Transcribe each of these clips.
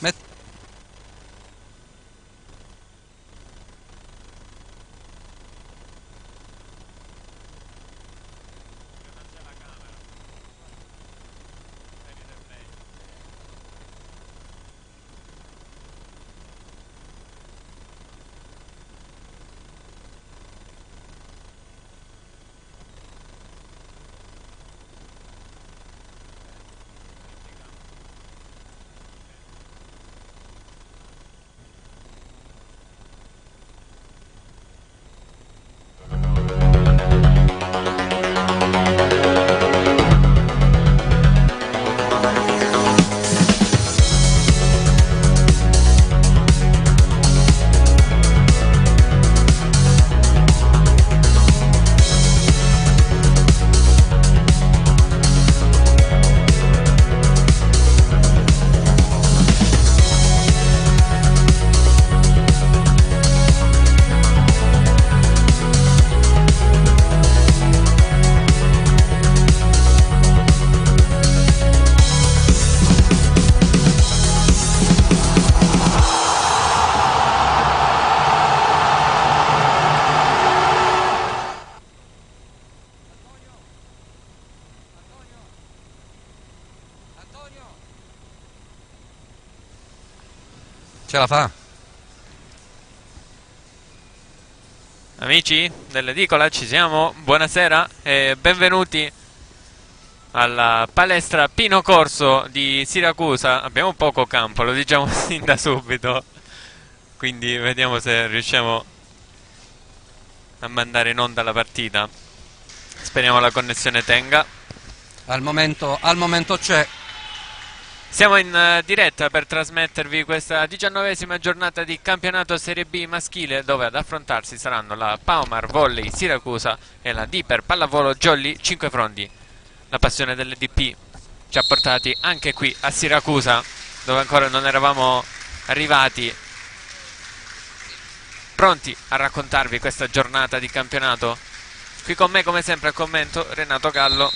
Met- Ce la fa? Amici dell'edicola, ci siamo? Buonasera e benvenuti alla palestra Pino Corso di Siracusa. Abbiamo poco campo, lo diciamo sin da subito, quindi vediamo se riusciamo a mandare in onda la partita. Speriamo la connessione tenga. Al momento c'è. Siamo in diretta per trasmettervi questa 19ª giornata di campionato Serie B maschile, dove ad affrontarsi saranno la Paomar Volley Siracusa e la Diper Pallavolo Jolly Cinquefrondi. La passione dell'EDP ci ha portati anche qui a Siracusa, dove ancora non eravamo arrivati, pronti a raccontarvi questa giornata di campionato. Qui con me come sempre al commento Renato Gallo.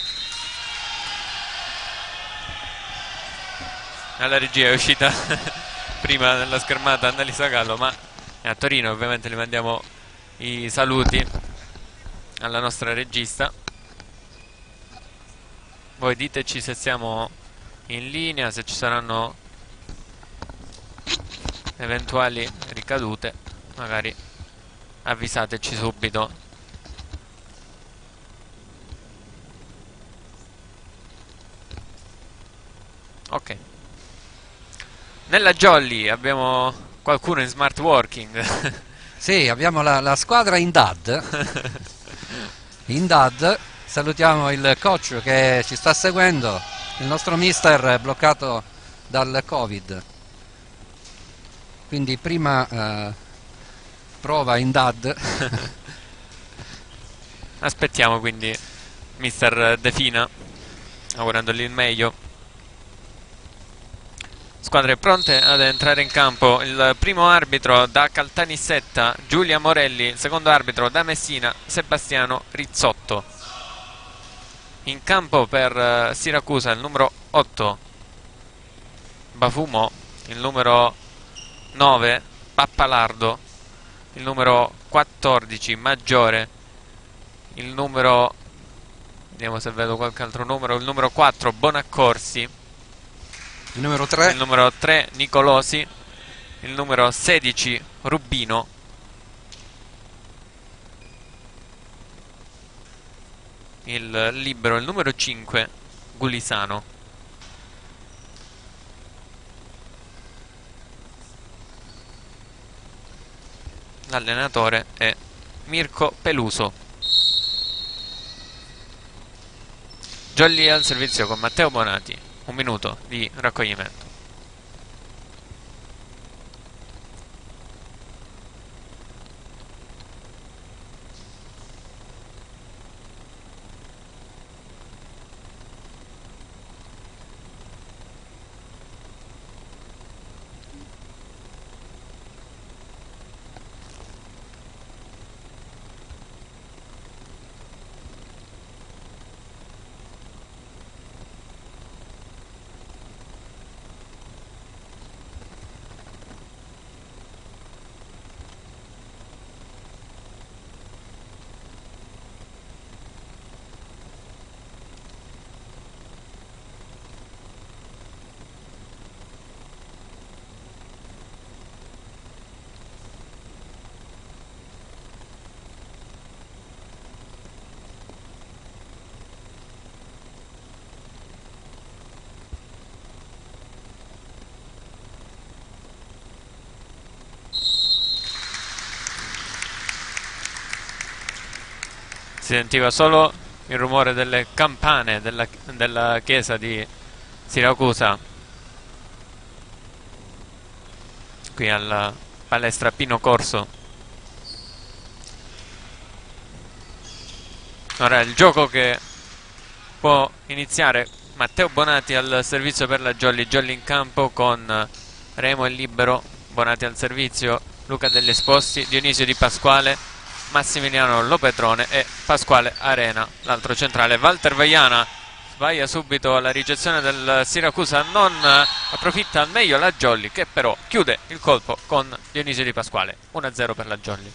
Alla regia è uscita prima nella schermata Annalisa Gallo, ma è a Torino, ovviamente le mandiamo i saluti alla nostra regista. Voi diteci se siamo in linea, se ci saranno eventuali ricadute, magari avvisateci subito. Ok. Nella Jolly abbiamo qualcuno in smart working. Sì, abbiamo la squadra in DAD. In DAD salutiamo il coach che ci sta seguendo. Il nostro mister è bloccato dal Covid. Quindi prima prova in DAD. Aspettiamo quindi Mister Defina, augurandogli il meglio. Squadre pronte ad entrare in campo. Il primo arbitro da Caltanissetta, Giulia Morelli. Il secondo arbitro da Messina, Sebastiano Rizzotto. In campo per Siracusa il numero 8, Bafumo. Il numero 9, Pappalardo. Il numero 14, Maggiore. Il numero, vediamo se vedo qualche altro numero, il numero 4, Bonaccorsi. Il numero 3. Il numero 3, Nicolosi. Il numero 16, Rubino. Il libero, il numero 5, Gulisano. L'allenatore è Mirko Peluso. Jolly al servizio con Matteo Bonati. Un minuto di raccoglimento. Si sentiva solo il rumore delle campane della chiesa di Siracusa qui alla palestra Pino Corso. Ora il gioco che può iniziare. Matteo Bonati al servizio per la Jolly, Jolly in campo con Remo e libero, Bonati al servizio, Luca degli Esposti, Dionisio Di Pasquale, Massimiliano Lopetrone e Pasquale Arena, l'altro centrale. Walter Vaiana sbaglia subito la ricezione del Siracusa, non approfitta al meglio la Jolly, che però chiude il colpo con Dionisio Di Pasquale. 1-0 per la Jolly.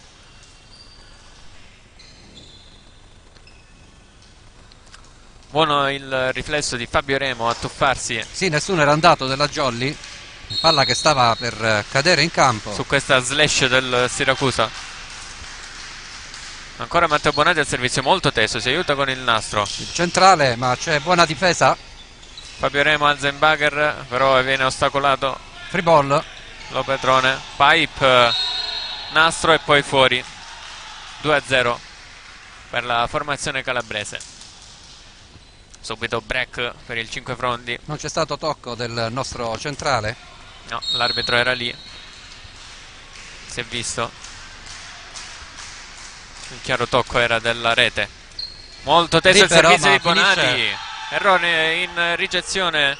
Buono il riflesso di Fabio Remo a tuffarsi. Sì, nessuno era andato della Jolly, palla che stava per cadere in campo. Su questa slash del Siracusa. Ancora Matteo Bonati al servizio, molto teso, si aiuta con il nastro. Il centrale, ma c'è buona difesa. Fabio Remo al Zenbacher, però viene ostacolato. Free ball. Lopetrone, pipe, nastro e poi fuori. 2-0 per la formazione calabrese. Subito break per il 5 Frondi. Non c'è stato tocco del nostro centrale? No, l'arbitro era lì. Si è visto. Il chiaro tocco era della rete. Molto teso il servizio di Bonati. Finisce. Errore in ricezione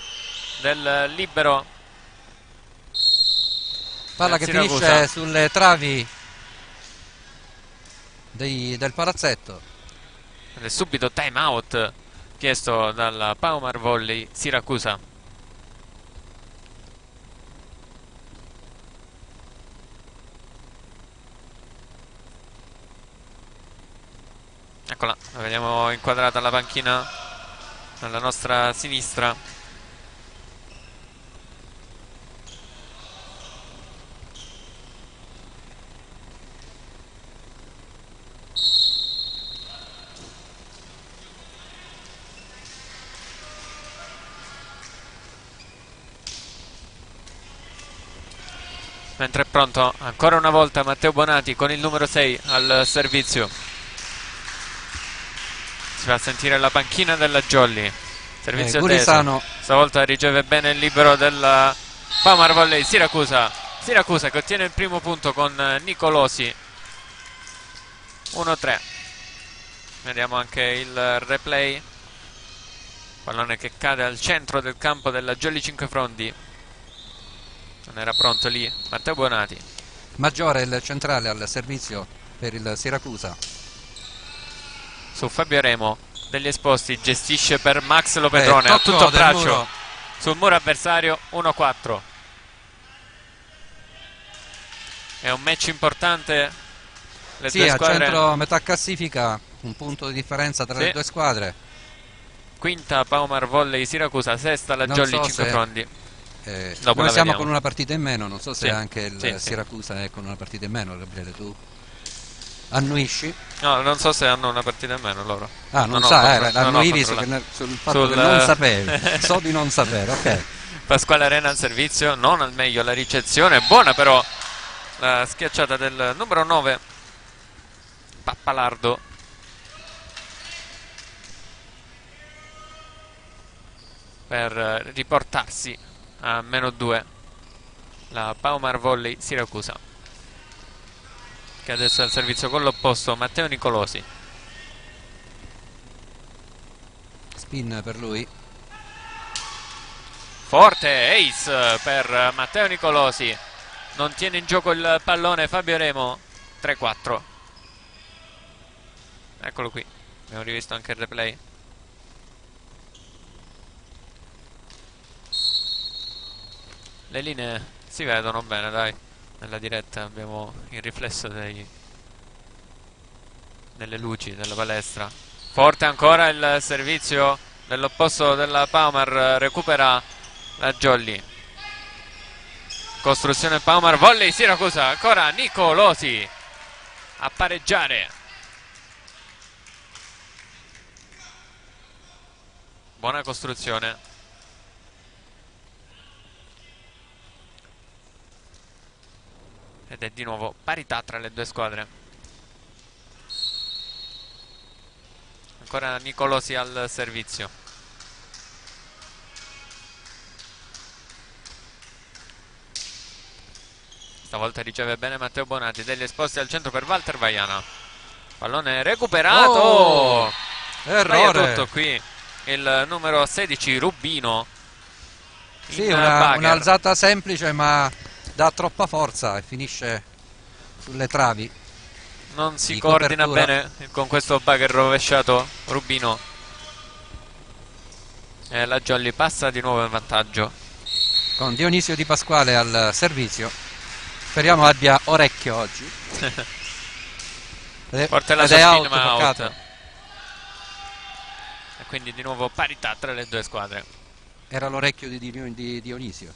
del libero. Palla che finisce sulle travi del palazzetto. Ed è subito time out chiesto dalla Paumar Volley Siracusa. Eccola, la vediamo inquadrata alla panchina alla nostra sinistra. Mentre è pronto ancora una volta Matteo Bonati con il numero 6 al servizio. Si fa sentire la panchina della Jolly. Servizio Gurisano. Stavolta riceve bene il libero della Paumar Volley Siracusa. Siracusa che ottiene il primo punto con Nicolosi. 1-3. Vediamo anche il replay. Pallone che cade al centro del campo della Jolly 5 Frondi. Non era pronto lì Matteo Bonati. Maggiore il centrale al servizio per il Siracusa. Su Fabio Remo degli Esposti, gestisce per Max Lopetrone a tutto braccio muro. Sul muro avversario. 1-4. È un match importante. Le sì, due a squadre... centro metà classifica, un punto di differenza tra le due squadre. Quinta Paumar Volley Siracusa, sesta la Jolly 5 Frondi. Noi siamo con una partita in meno, non so se anche il sì. Siracusa è con una partita in meno. Gabriele, tu annuisci? No, non so se hanno una partita in meno loro. Ah, non sa, annuivi sul fatto che non sapevi. So di non sapere, ok. Pasquale Arena al servizio, non al meglio la ricezione, buona però la schiacciata del numero 9 Pappalardo. Per riportarsi a -2 la Paumar Volley Siracusa, che adesso è al servizio con l'opposto Matteo Nicolosi. Spin per lui. Forte ace per Matteo Nicolosi. Non tiene in gioco il pallone Fabio Remo. 3-4. Eccolo qui, abbiamo rivisto anche il replay. Le linee si vedono bene, dai. Nella diretta abbiamo il riflesso delle luci della palestra. Forte ancora il servizio dell'opposto della Paumar, recupera la Jolly. Costruzione Paumar, volley Siracusa, ancora Nicolosi a pareggiare. Buona costruzione. Ed è di nuovo parità tra le due squadre. Ancora Nicolosi al servizio. Stavolta riceve bene Matteo Bonati, degli esposti al centro per Walter Vaiana. Pallone recuperato. Oh, errore. Tutto qui il numero 16 Rubino. Sì, un'alzata semplice ma dà troppa forza e finisce sulle travi. Non si coordina bene con questo bugger rovesciato Rubino. E la Jolly passa di nuovo in vantaggio. Con Dionisio Di Pasquale al servizio. Speriamo abbia orecchio oggi. Porta la sua spin ma out. E quindi di nuovo parità tra le due squadre. Era l'orecchio di Dionisio.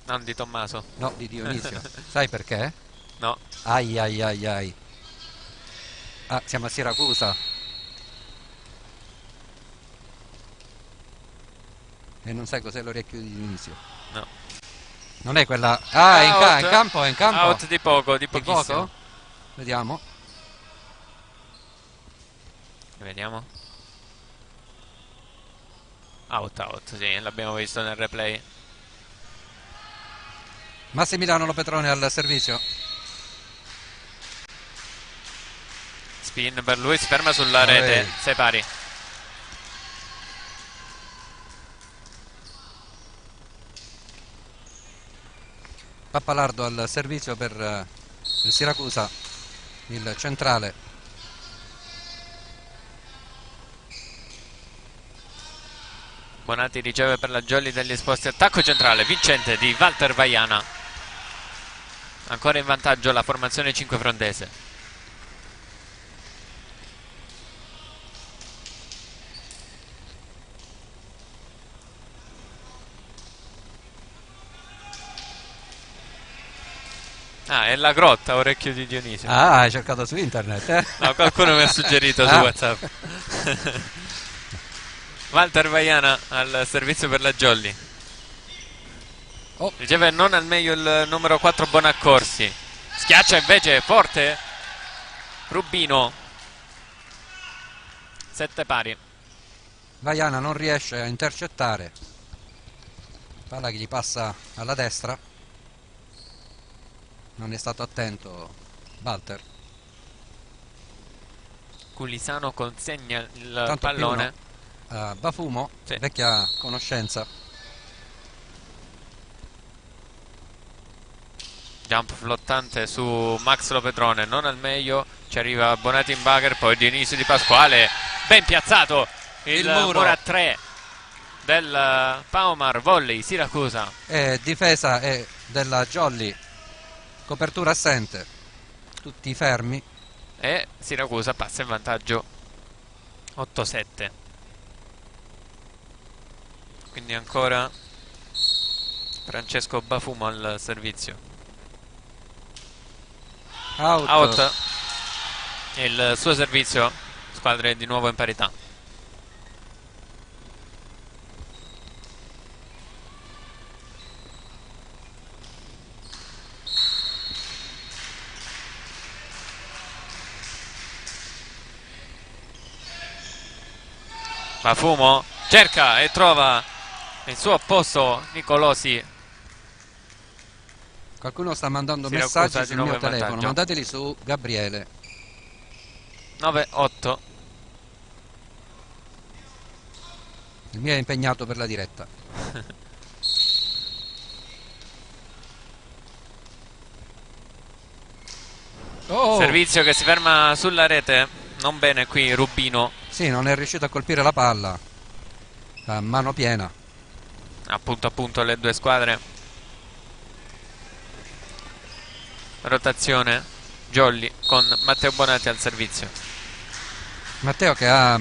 Non di Tommaso. No, di Dionisio. Sai perché? No. Ai ai ai ai. Ah, siamo a Siracusa. E non sai cos'è l'orecchio di Dionisio? No. Non è quella... Ah, è in campo, è in campo. Out di poco, di pochissimo. Di poco? Vediamo. Vediamo. Out, sì, l'abbiamo visto nel replay. Massimiliano Lopetrone al servizio. Spin per lui, si ferma sulla rete, 6 pari. Pappalardo al servizio per il Siracusa, il centrale. Bonati riceve per la Jolly degli esposti, attacco centrale vincente di Walter Vaiana. Ancora in vantaggio la formazione 5 frontese. Ah, è la grotta, orecchio di Dionisio. Ah, hai cercato su internet, eh? No, qualcuno mi ha suggerito su WhatsApp. Walter Vaiana al servizio per la Jolly. Riceve non al meglio il numero 4 Bonaccorsi. Schiaccia invece forte Rubino. 7 pari. Vaiana non riesce a intercettare. Palla che gli passa alla destra. Non è stato attento Walter. Culisano consegna il Tanto pallone. Bafumo, sì. Vecchia conoscenza. Jump flottante su Max Lopetrone, non al meglio, ci arriva Bonati in bugger, poi Dionisio Di Pasquale, ben piazzato il muro a 3 del Paomar Volley Siracusa. Difesa della Jolly, copertura assente, tutti fermi. E Siracusa passa in vantaggio 8-7. Quindi ancora Francesco Bafumo al servizio. Out. Il suo servizio, squadre di nuovo in parità. Bafumo cerca e trova il suo opposto Nicolosi. Qualcuno sta mandando Siracusa messaggi sul mio telefono, mandateli su Gabriele. 9-8. Il mio è impegnato per la diretta. Servizio che si ferma sulla rete. Non bene qui Rubino. Sì, non è riuscito a colpire la palla. A mano piena. Appunto appunto le due squadre. Rotazione Jolly con Matteo Bonati al servizio. Matteo che ha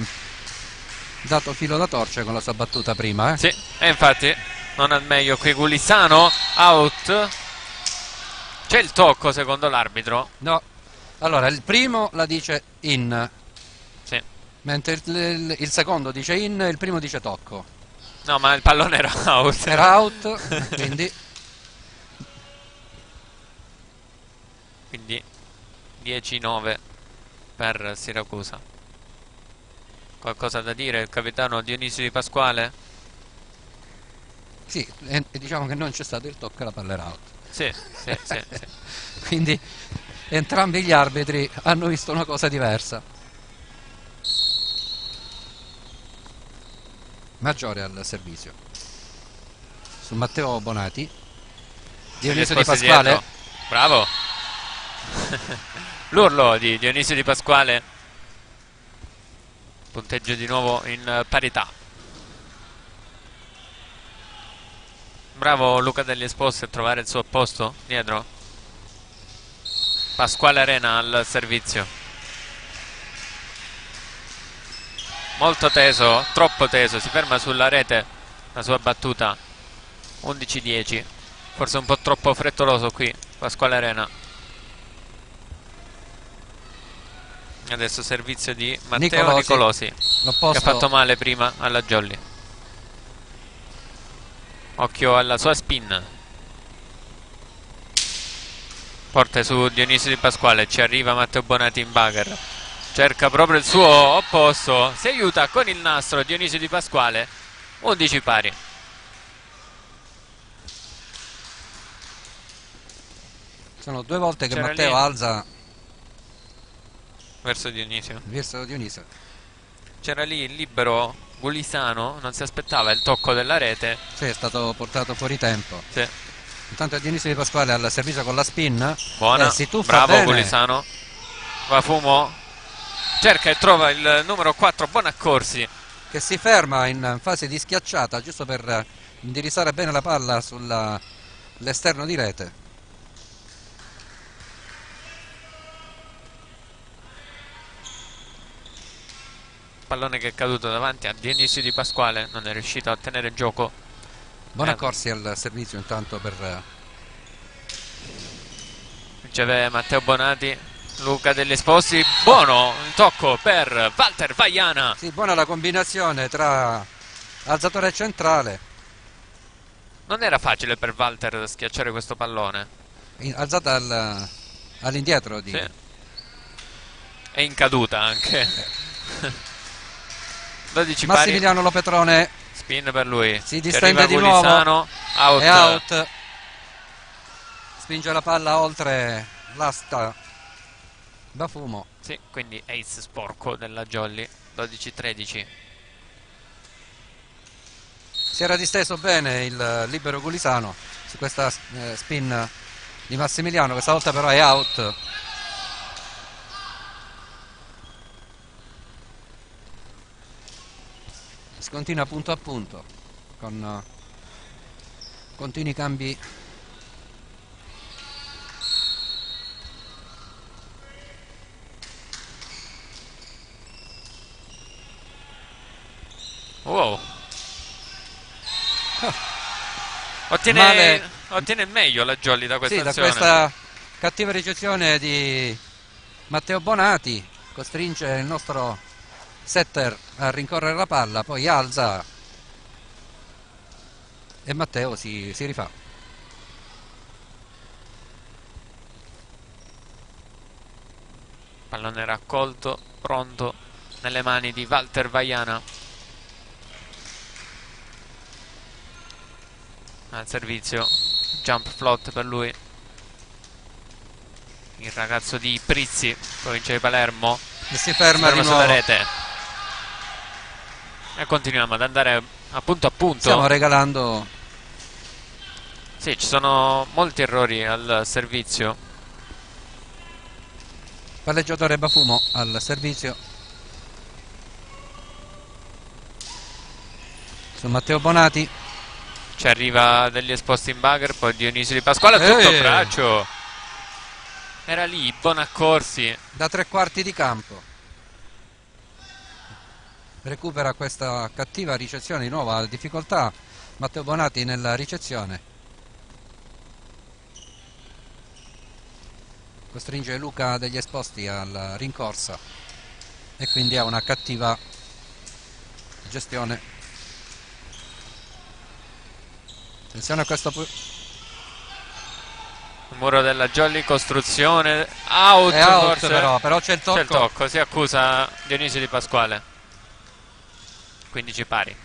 dato filo da torcere con la sua battuta prima, Sì, e infatti non al meglio qui Gulisano. Out. C'è il tocco secondo l'arbitro? No. Allora, il primo la dice in. Sì. Mentre il secondo dice in e il primo dice tocco. No, ma il pallone era out. Era out, quindi 10-9 per Siracusa. Qualcosa da dire il capitano Dionisio Di Pasquale? Sì, e diciamo che non c'è stato il tocco e la palla era out. Sì, sì, sì, sì. Quindi entrambi gli arbitri hanno visto una cosa diversa. Maggiore al servizio su Matteo Bonati. Dionisio Di Risposte Pasquale. dietro. Bravo. L'urlo di Dionisio Di Pasquale. Punteggio di nuovo in parità. Bravo Luca degli Esposti a trovare il suo posto dietro. Pasquale Arena al servizio. Molto teso, troppo teso, si ferma sulla rete la sua battuta. 11-10. Forse un po' troppo frettoloso qui Pasquale Arena. Adesso servizio di Matteo Nicolosi, che ha fatto male prima alla Jolly. Occhio alla sua spin. Porta su Dionisio Di Pasquale, ci arriva Matteo Bonati in bugger. Cerca proprio il suo opposto, si aiuta con il nastro Dionisio Di Pasquale. 11 pari. Sono 2 volte che Matteo alza verso Dionisio. C'era lì il libero Gulisano, non si aspettava il tocco della rete. Sì, è stato portato fuori tempo. Sì. Intanto Dionisio Di Pasquale al servizio con la spin. Buona, si tuffa bravo bene. Gulisano. Va Fumo, cerca e trova il numero 4 Bonaccorsi, che si ferma in fase di schiacciata giusto per indirizzare bene la palla sull'esterno di rete. Pallone che è caduto davanti a Dionisio Di Pasquale, non è riuscito a tenere gioco. Bonaccorsi al servizio intanto per riceve Matteo Bonati. Luca degli Esposti, buono il tocco per Walter Vaiana. Sì, buona la combinazione tra alzatore centrale. Non era facile per Walter schiacciare questo pallone. Alzata all'indietro di... Sì. E in caduta anche. 12 Massimiliano pari. Lopetrone. Spin per lui. Si distende di nuovo. Out. È out. Spinge la palla oltre l'asta Bafumo. Sì, quindi ace sporco della Jolly. 12-13. Si era disteso bene il libero Gulisano su questa spin di Massimiliano, questa volta però è out. Si continua punto a punto con continui cambi. Wow. Ottiene il meglio la Jolly da questa azione. Da questa cattiva ricezione di Matteo Bonati, costringe il nostro setter a rincorrere la palla, poi alza e Matteo si rifà. Pallone raccolto, pronto nelle mani di Walter Vaiana. Al servizio, jump float per lui. Il ragazzo di Prizzi, provincia di Palermo. E si ferma di nuovo sulla rete. E continuiamo ad andare a punto. Stiamo regalando. Sì, ci sono molti errori al servizio. Palleggiatore Bafumo al servizio su Matteo Bonati. Ci arriva degli esposti in bugger, poi Dionisio Di Pasquale a tutto braccio. Era lì Bonaccorsi da 3/4 di campo. Recupera questa cattiva ricezione, di nuovo ha difficoltà Matteo Bonati nella ricezione. Costringe Luca degli Esposti alla rincorsa e quindi ha una cattiva gestione. Attenzione a questo il muro della Jolly, costruzione, out, è out forse. però c'è il tocco. Si accusa Dionisio Di Pasquale. 15 pari.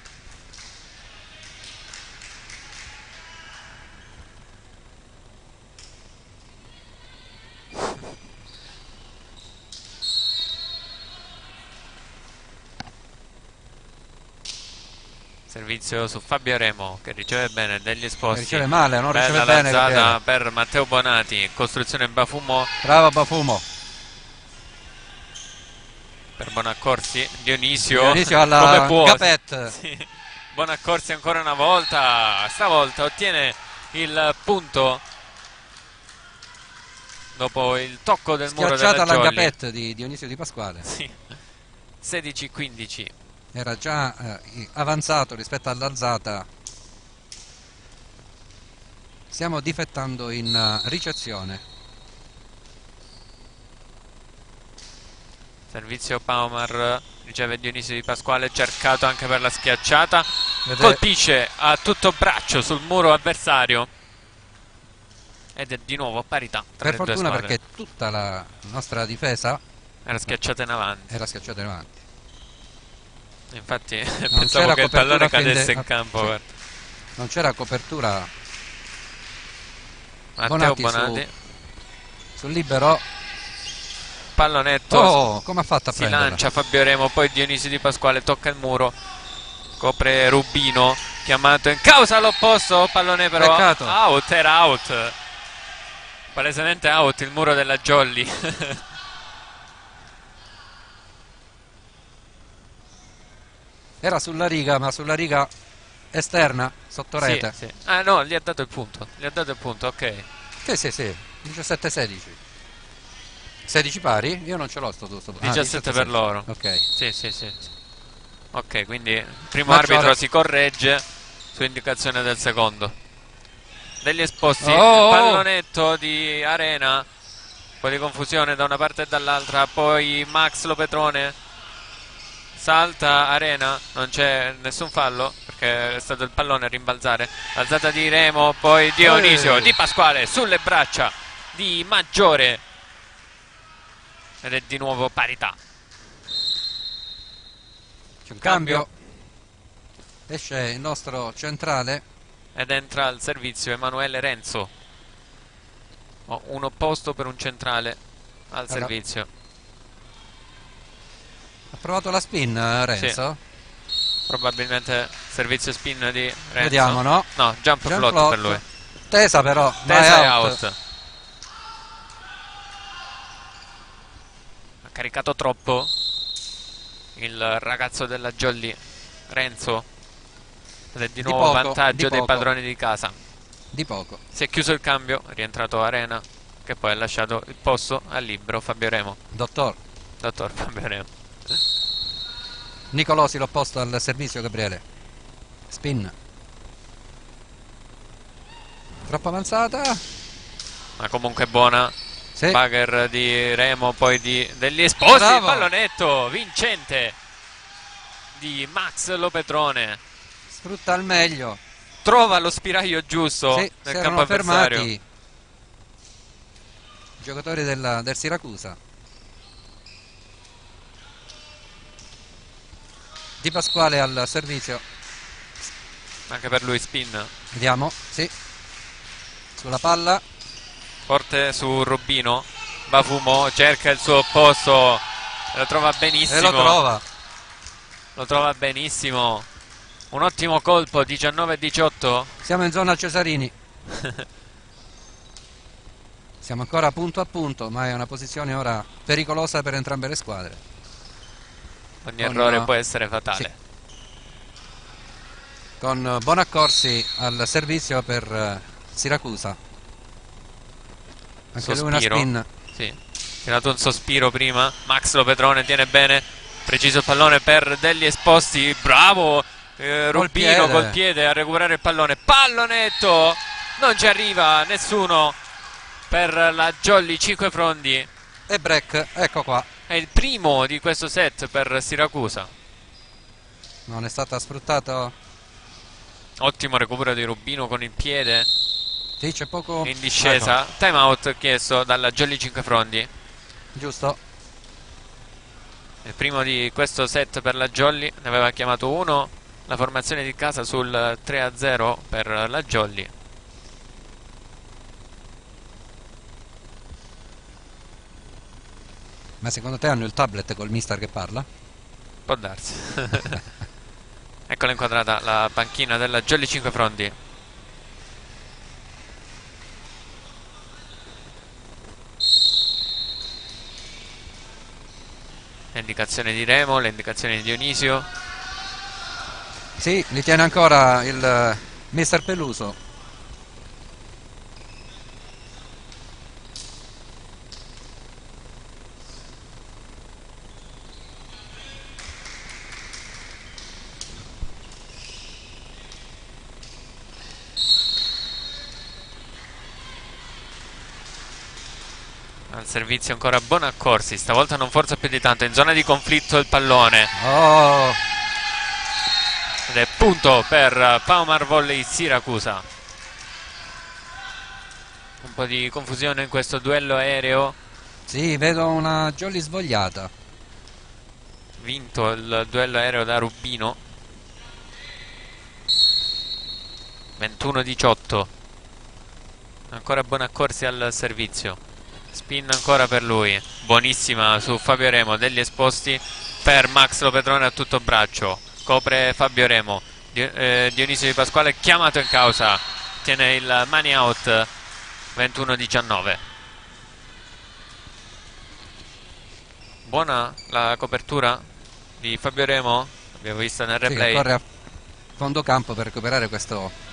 Servizio su Fabio Remo che riceve bene degli esposti. Riceve male, non Bella riceve bene. lanzata per Matteo Bonati. Costruzione Bafumo. Bravo Bafumo. Per Bonaccorsi. Dionisio alla come può. Capet. Sì. Bonaccorsi ancora una volta. Stavolta ottiene il punto dopo il tocco del muro della Schiacciata la Jolly. Capet di Dionisio Di Pasquale. Sì. 16-15. Era già avanzato rispetto all'alzata. Stiamo difettando in ricezione. Servizio Paumar, riceve Dionisio Di Pasquale, cercato anche per la schiacciata. Colpisce a tutto braccio sul muro avversario. Ed è di nuovo parità tra Per le due fortuna, squadre. perché tutta la nostra difesa era schiacciata in avanti. era schiacciata in avanti. Infatti Non pensavo c'era che il pallone copertura cadesse in campo. sì. Guarda. Non c'era copertura. Matteo Bonati sul libero. Pallonetto. Oh, come ha fatto a si prenderla? lancia Fabio Remo, poi Dionisio Di Pasquale tocca il muro, copre Rubino, chiamato in causa all'opposto, pallone però Peccato. out, era out, palesemente out il muro della Jolly. Era sulla riga, ma sulla riga esterna, sotto rete. Sì, sì. Ah no, gli ha dato il punto, ok. Sì, 17-16. 16 pari? Io non ce l'ho sto 17 per loro. Ok. Sì. Ok, quindi il primo Maggiore. arbitro si corregge su indicazione del secondo. Degli esposti, Oh! pallonetto di Arena, un po' di confusione da una parte e dall'altra, poi Max Lopetrone salta Arena, non c'è nessun fallo perché è stato il pallone a rimbalzare. Alzata di Remo, poi Dionisio Di Pasquale sulle braccia di Maggiore ed è di nuovo parità. C'è un cambio. Esce il nostro centrale ed entra al servizio Emanuele Renzo. Un opposto per un centrale al servizio. Ha provato la spin Renzo? Sì. Probabilmente servizio spin di Renzo. Vediamo, no? No, jump float per lui. Tesa però, Tesa è è out. out. Ha caricato troppo il ragazzo della Jolly, Renzo. Ed è di nuovo vantaggio dei padroni di casa. Di poco. Si è chiuso il cambio, è rientrato Arena, che poi ha lasciato il posto al libero Fabio Remo. Dottor Fabio Remo. Nicolosi l'opposto al servizio Gabriele. Spin. Troppo avanzata. Ma comunque buona. Sì. Bagger di Remo, poi degli esposti. Bravo. Pallonetto vincente di Max Lopetrone. Sfrutta al meglio. Trova lo spiraglio giusto Sì, nel si campo erano avversario. fermati i giocatori del Siracusa. Di Pasquale al servizio. Anche per lui spin. Vediamo, sì. Sulla palla. Forte su Rubino. Bafumo cerca il suo posto. Lo trova benissimo. E lo trova. Lo trova benissimo. Un ottimo colpo, 19-18. Siamo in zona Cesarini. Siamo ancora punto a punto, ma è una posizione ora pericolosa per entrambe le squadre. Ogni errore può essere fatale. Sì. Con Bonaccorsi al servizio per Siracusa. Anche lui una spin. Sì. Tirato un sospiro prima. Max Lopetrone tiene bene. Preciso il pallone per degli esposti. Bravo Rubino col piede a recuperare il pallone. Pallonetto. Non ci arriva nessuno per la Jolly. 5 frondi. E break, ecco qua. È il primo di questo set per Siracusa. Non è stata sfruttata. Ottimo recupero di Rubino con il piede. Sì, c'è poco in discesa. Ecco. Time out chiesto dalla Jolly 5 frondi. Giusto. Il primo di questo set per la Jolly, ne aveva chiamato uno la formazione di casa sul 3-0 per la Jolly. Ma secondo te hanno il tablet col mister che parla? Può darsi. Eccola inquadrata la panchina della Jolly Cinquefrondi. Le indicazioni di Remo, le indicazioni di Dionisio. Sì, li tiene ancora il mister Peluso. Al servizio ancora Bonaccorsi, stavolta non forza più di tanto, in zona di conflitto il pallone. Oh, Ed è punto per Paumar Volley Siracusa. Un po' di confusione in questo duello aereo. sì, vedo una Jolly svogliata. Vinto il duello aereo da Rubino. 21-18. Ancora Bonaccorsi al servizio. Spin ancora per lui, buonissima su Fabio Remo, degli esposti per Max Lopetrone a tutto braccio, copre Fabio Remo, Dionisio Di Pasquale chiamato in causa, tiene il money out. 21-19. Buona la copertura di Fabio Remo, abbiamo visto nel Sì, replay. che corre a fondo campo per recuperare questo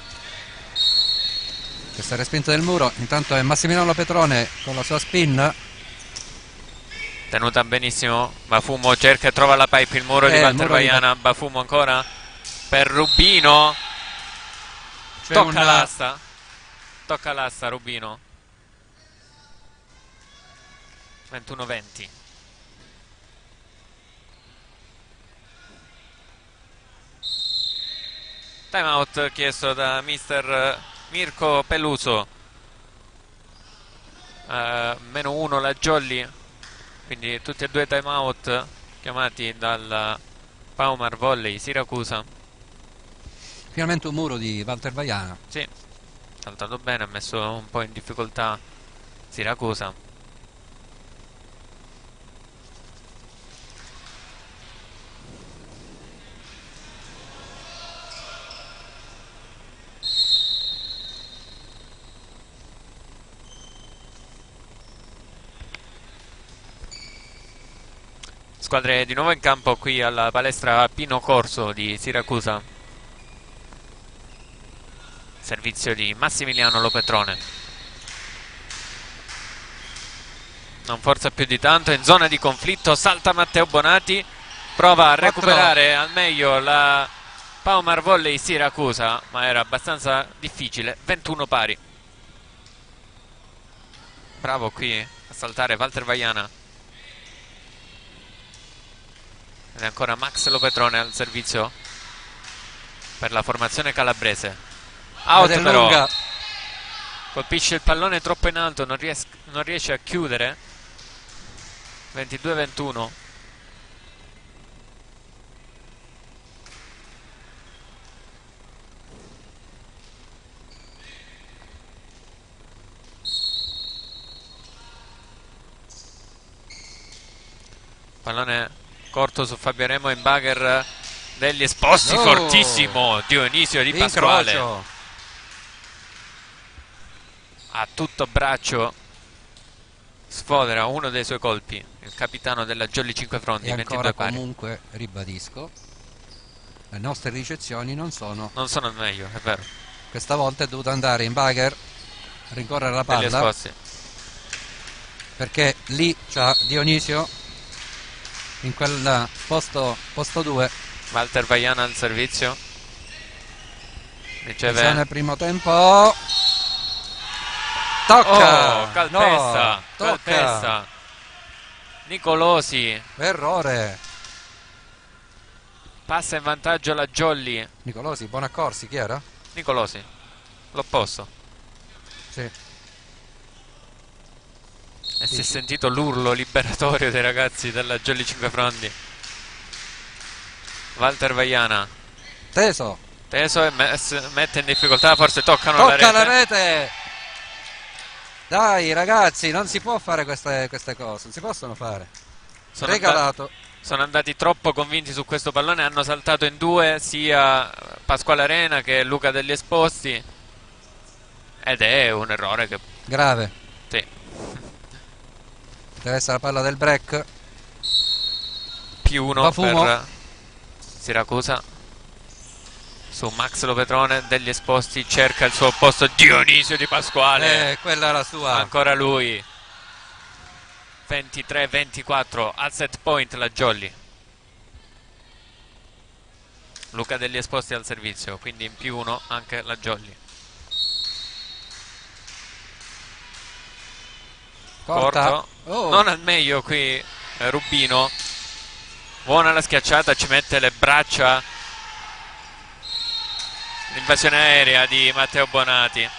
respinto del muro. Intanto è Massimiliano Petrone con la sua spin. Tenuta benissimo, Bafumo cerca e trova la pipe, il muro di Il Walter muro di Vaiana. Bafumo ancora per Rubino, C'è tocca l'asta, tocca l'asta Rubino. 21-20. Time out chiesto da mister Mirko Peluso. -1 la Jolly, quindi tutti e due time out chiamati dal Paumar Volley Siracusa. Finalmente un muro di Walter Vaiana. Sì, saltato bene, ha messo un po' in difficoltà Siracusa. Squadre di nuovo in campo qui alla palestra Pino Corso di Siracusa. Servizio di Massimiliano Lopetrone. Non forza più di tanto, in zona di conflitto salta Matteo Bonati, prova a recuperare al meglio la Paumar Volley Siracusa, ma era abbastanza difficile. 21 pari. Bravo qui a saltare Walter Vaiana. Ed è ancora Max Lopetrone al servizio per la formazione calabrese. Out però, lunga. colpisce il pallone troppo in alto, non riesce a chiudere. 22-21. Pallone corto su Fabio Remo, in bugger degli esposti, fortissimo Dionisio Di Pasquale. Incrocio. A tutto braccio sfodera uno dei suoi colpi, il capitano della Jolly Cinquefrondi. E 22 ancora pari. comunque ribadisco, le nostre ricezioni non sono il meglio, è vero. questa volta è dovuto andare in bugger, rincorrere la Degli palla, esposti. perché lì c'ha Dionisio in quel posto 2. Walter Vaiana al servizio, riceve nel primo tempo, tocca, calpesta, no, tocca, calpesta Nicolosi, errore. passa in vantaggio la Jolly. Nicolosi, Bonaccorsi, chi era? Nicolosi, l'opposto. Sì. E si è Dici? sentito l'urlo liberatorio dei ragazzi della Jolly Cinquefrondi. Walter Vaiana Teso, teso e mette in difficoltà, forse toccano la tocca la rete. rete. Dai ragazzi, non si può fare queste cose, non si possono fare. Sono, Regalato. sono andati troppo convinti su questo pallone, hanno saltato in due sia Pasquale Arena che Luca degli Esposti. Ed è un errore che... Grave. Sì. Deve essere la palla del break. +1 Bafumo. per Siracusa. Su Max Lopetrone degli Esposti cerca il suo posto Dionisio Di Pasquale. Quella è la sua. Ancora lui. 23-24 al set point la Jolly. Luca degli Esposti al servizio, quindi in +1 anche la Jolly. Corto, Oh. non al meglio qui Rubino. Buona la schiacciata, ci mette le braccia. L'invasione aerea di Matteo Bonati.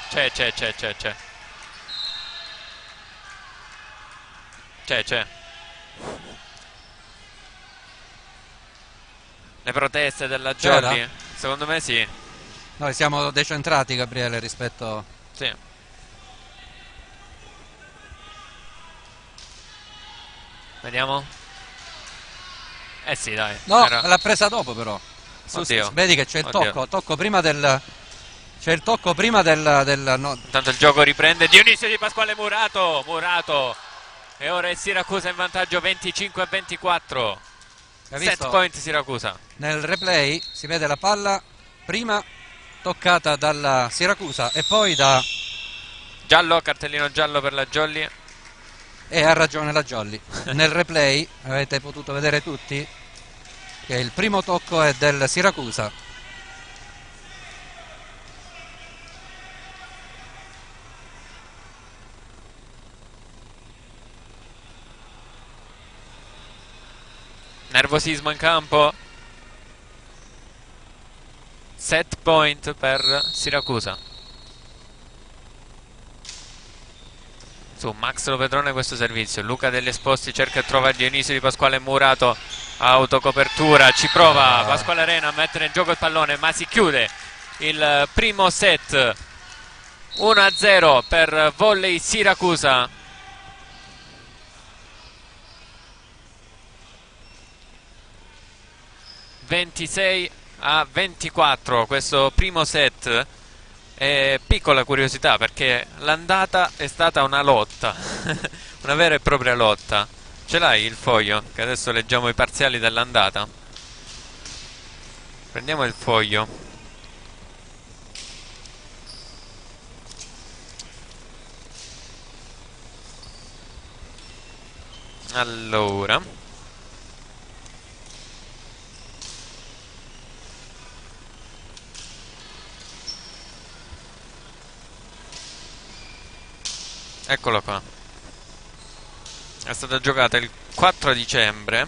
C'è. Le proteste della Jolly? C'era? Secondo me sì. Noi siamo decentrati, Gabriele, rispetto... Sì. Vediamo. Eh sì, dai. No, Era... l'ha presa dopo però. Oddio. Vedi che c'è il Oddio. tocco prima del... C'è il tocco prima del... No. Intanto il gioco riprende. Dionisio Di Pasquale Murato. E ora è Siracusa in vantaggio 25-24. Set point Siracusa. Nel replay si vede la palla prima toccata dalla Siracusa e poi da... Giallo, cartellino giallo per la Jolly. E ha ragione la Jolly. Nel replay avete potuto vedere tutti che il primo tocco è del Siracusa. Nervosismo in campo. Set point per Siracusa. Su Max Lopetrone questo servizio. Luca degli Esposti cerca e trova Dionisio Di Pasquale Murato. Autocopertura. Ci prova Pasquale Arena a mettere in gioco il pallone, ma si chiude il primo set. 1-0 per Volley Siracusa. 26-24 questo primo set. Piccola curiosità perché l'andata è stata una lotta una vera e propria lotta. Ce l'hai il foglio? Che adesso leggiamo i parziali dell'andata. Prendiamo il foglio. Allora, eccolo qua. È stata giocata il 4 dicembre.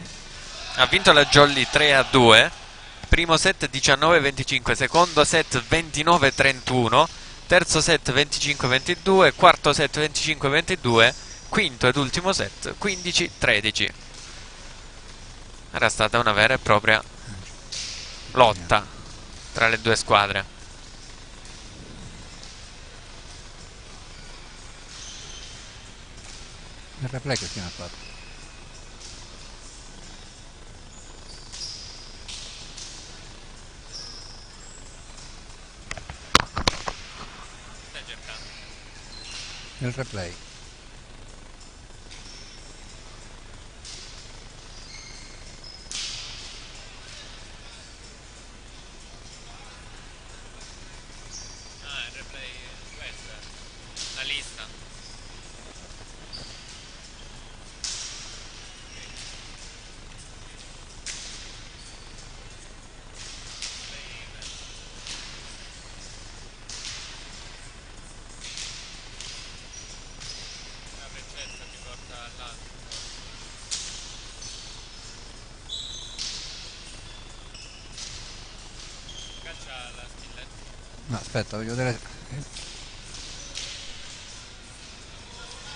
Ha vinto la Jolly 3-2. Primo set 19-25, secondo set 29-31, terzo set 25-22, quarto set 25-22, quinto ed ultimo set 15-13. Era stata una vera e propria lotta tra le due squadre. Il replay che fine ha fatto? Il replay. Il replay questa, la lista. La freccetta ti porta all'altro. Caccia la spilletta. No, aspetta, voglio vedere.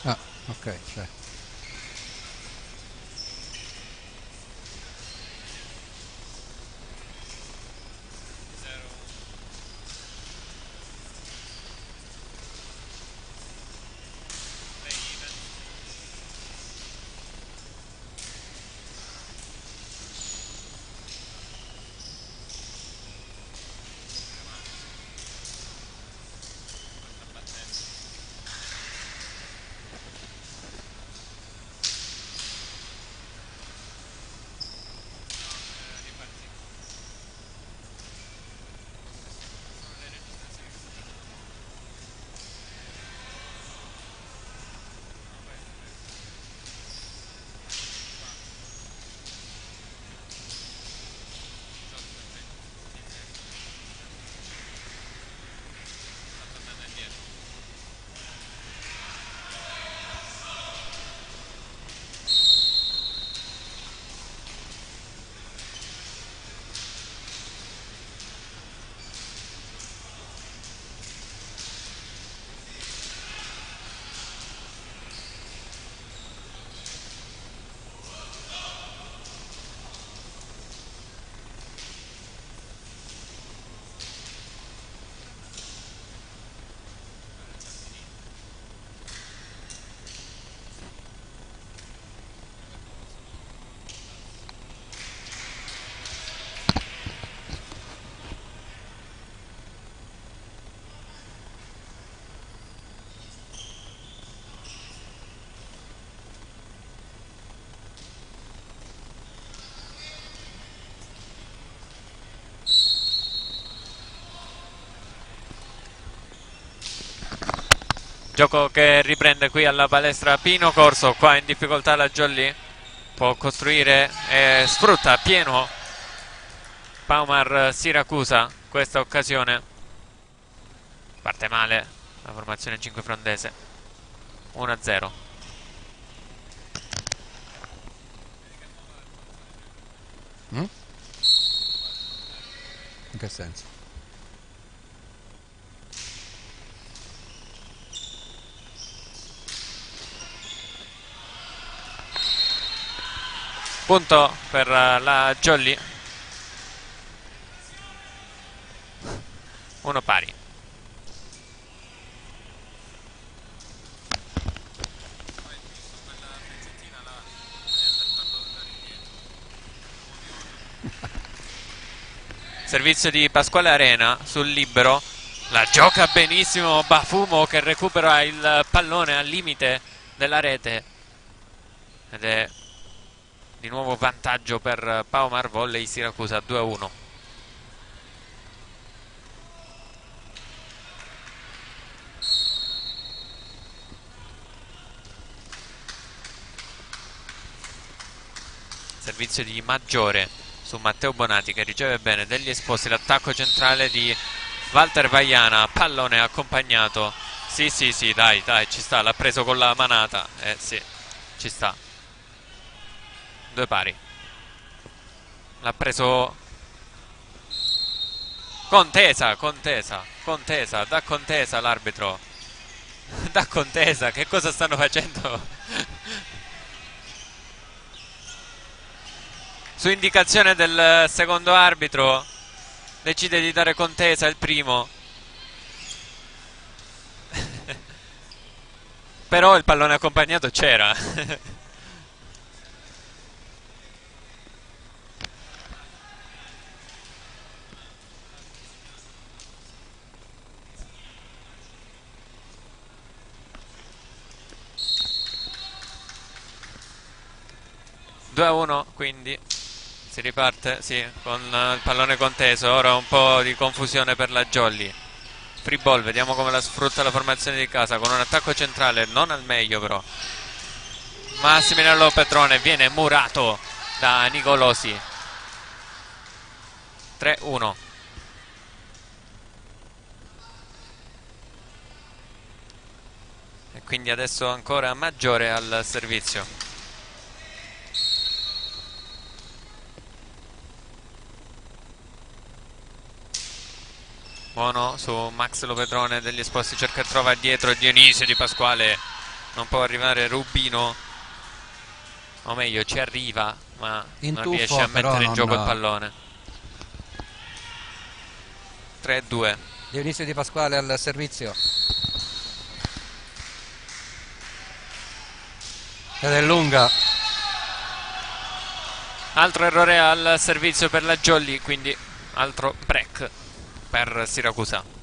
Ah, Ok, cioè. Gioco che riprende qui alla palestra Pino Corso, qua in difficoltà la Jolly, può costruire e sfrutta pieno Paumar Siracusa questa occasione. Parte male la formazione 5 frondese, 1-0. Mm? In che senso? Punto per la Jolly, 1 pari. Servizio di Pasquale Arena sul libero, la gioca benissimo Bafumo che recupera il pallone al limite della rete ed è di nuovo vantaggio per Paumar Volley Siracusa 2-1. Servizio di Maggiore su Matteo Bonati che riceve bene degli esposti, l'attacco centrale di Walter Vaiana, pallone accompagnato. Sì, dai, ci sta, l'ha preso con la manata. Sì, ci sta. 2 pari. L'ha preso Contesa, da Contesa l'arbitro. Da Contesa, che cosa stanno facendo? Su indicazione del secondo arbitro decide di dare Contesa il primo. Però il pallone accompagnato c'era. 2-1 quindi si riparte sì, con il pallone conteso. Ora un po' di confusione per la Jolly. Free ball, vediamo come la sfrutta la formazione di casa con un attacco centrale non al meglio però. Massimiliano Petrone viene murato da Nicolosi. 3-1. E quindi adesso ancora Maggiore al servizio. Buono su Max Lopetrone degli esposti, cerca e trova dietro Dionisio Di Pasquale, Non può arrivare Rubino, o meglio ci arriva, ma in non tuffo, riesce a però mettere in gioco il non... pallone. 3-2. Dionisio Di Pasquale al servizio. Ed è lunga. Altro errore al servizio per la Jolly, quindi altro break per Siracusa.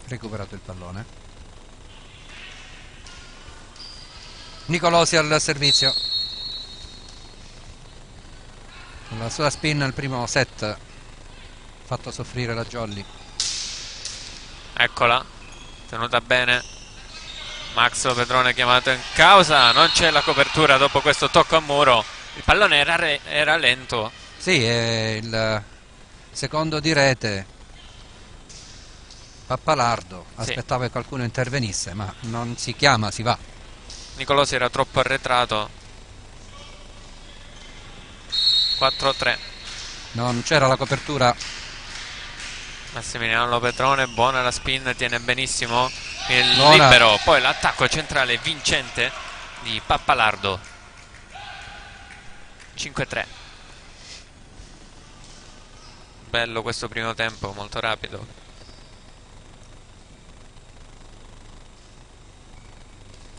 Recuperato il pallone. Nicolosi al servizio. Con la sua spin al primo set fatto soffrire la Jolly. Eccola, tenuta bene. Max Petrone chiamato in causa. Non c'è la copertura dopo questo tocco a muro. Il pallone era lento. Sì, è il secondo di rete. Pappalardo aspettava che qualcuno intervenisse, ma non si chiama, si va. Nicolosi era troppo arretrato. 4-3. Non c'era la copertura. Massimiliano Petrone, buona la spin, tiene benissimo il Buona. libero. Poi l'attacco centrale vincente di Pappalardo. 5-3. Bello questo primo tempo, molto rapido.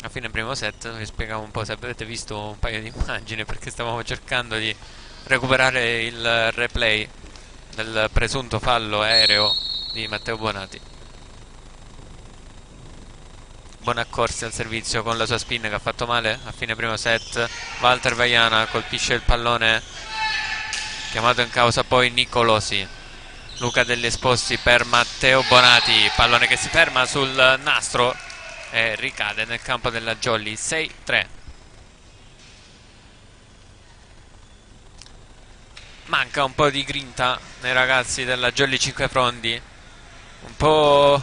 A fine primo set vi spiegavo un po', se avete visto un paio di immagini, perché stavamo cercando di recuperare il replay del presunto fallo aereo di Matteo Bonati. Bonaccorsi al servizio con la sua spin che ha fatto male a fine primo set. Walter Vaiana colpisce il pallone, chiamato in causa poi Nicolosi. Luca degli Esposti per Matteo Bonati, pallone che si ferma sul nastro e ricade nel campo della Jolly. 6-3. Manca un po' di grinta nei ragazzi della Jolly 5 Frondi, un po'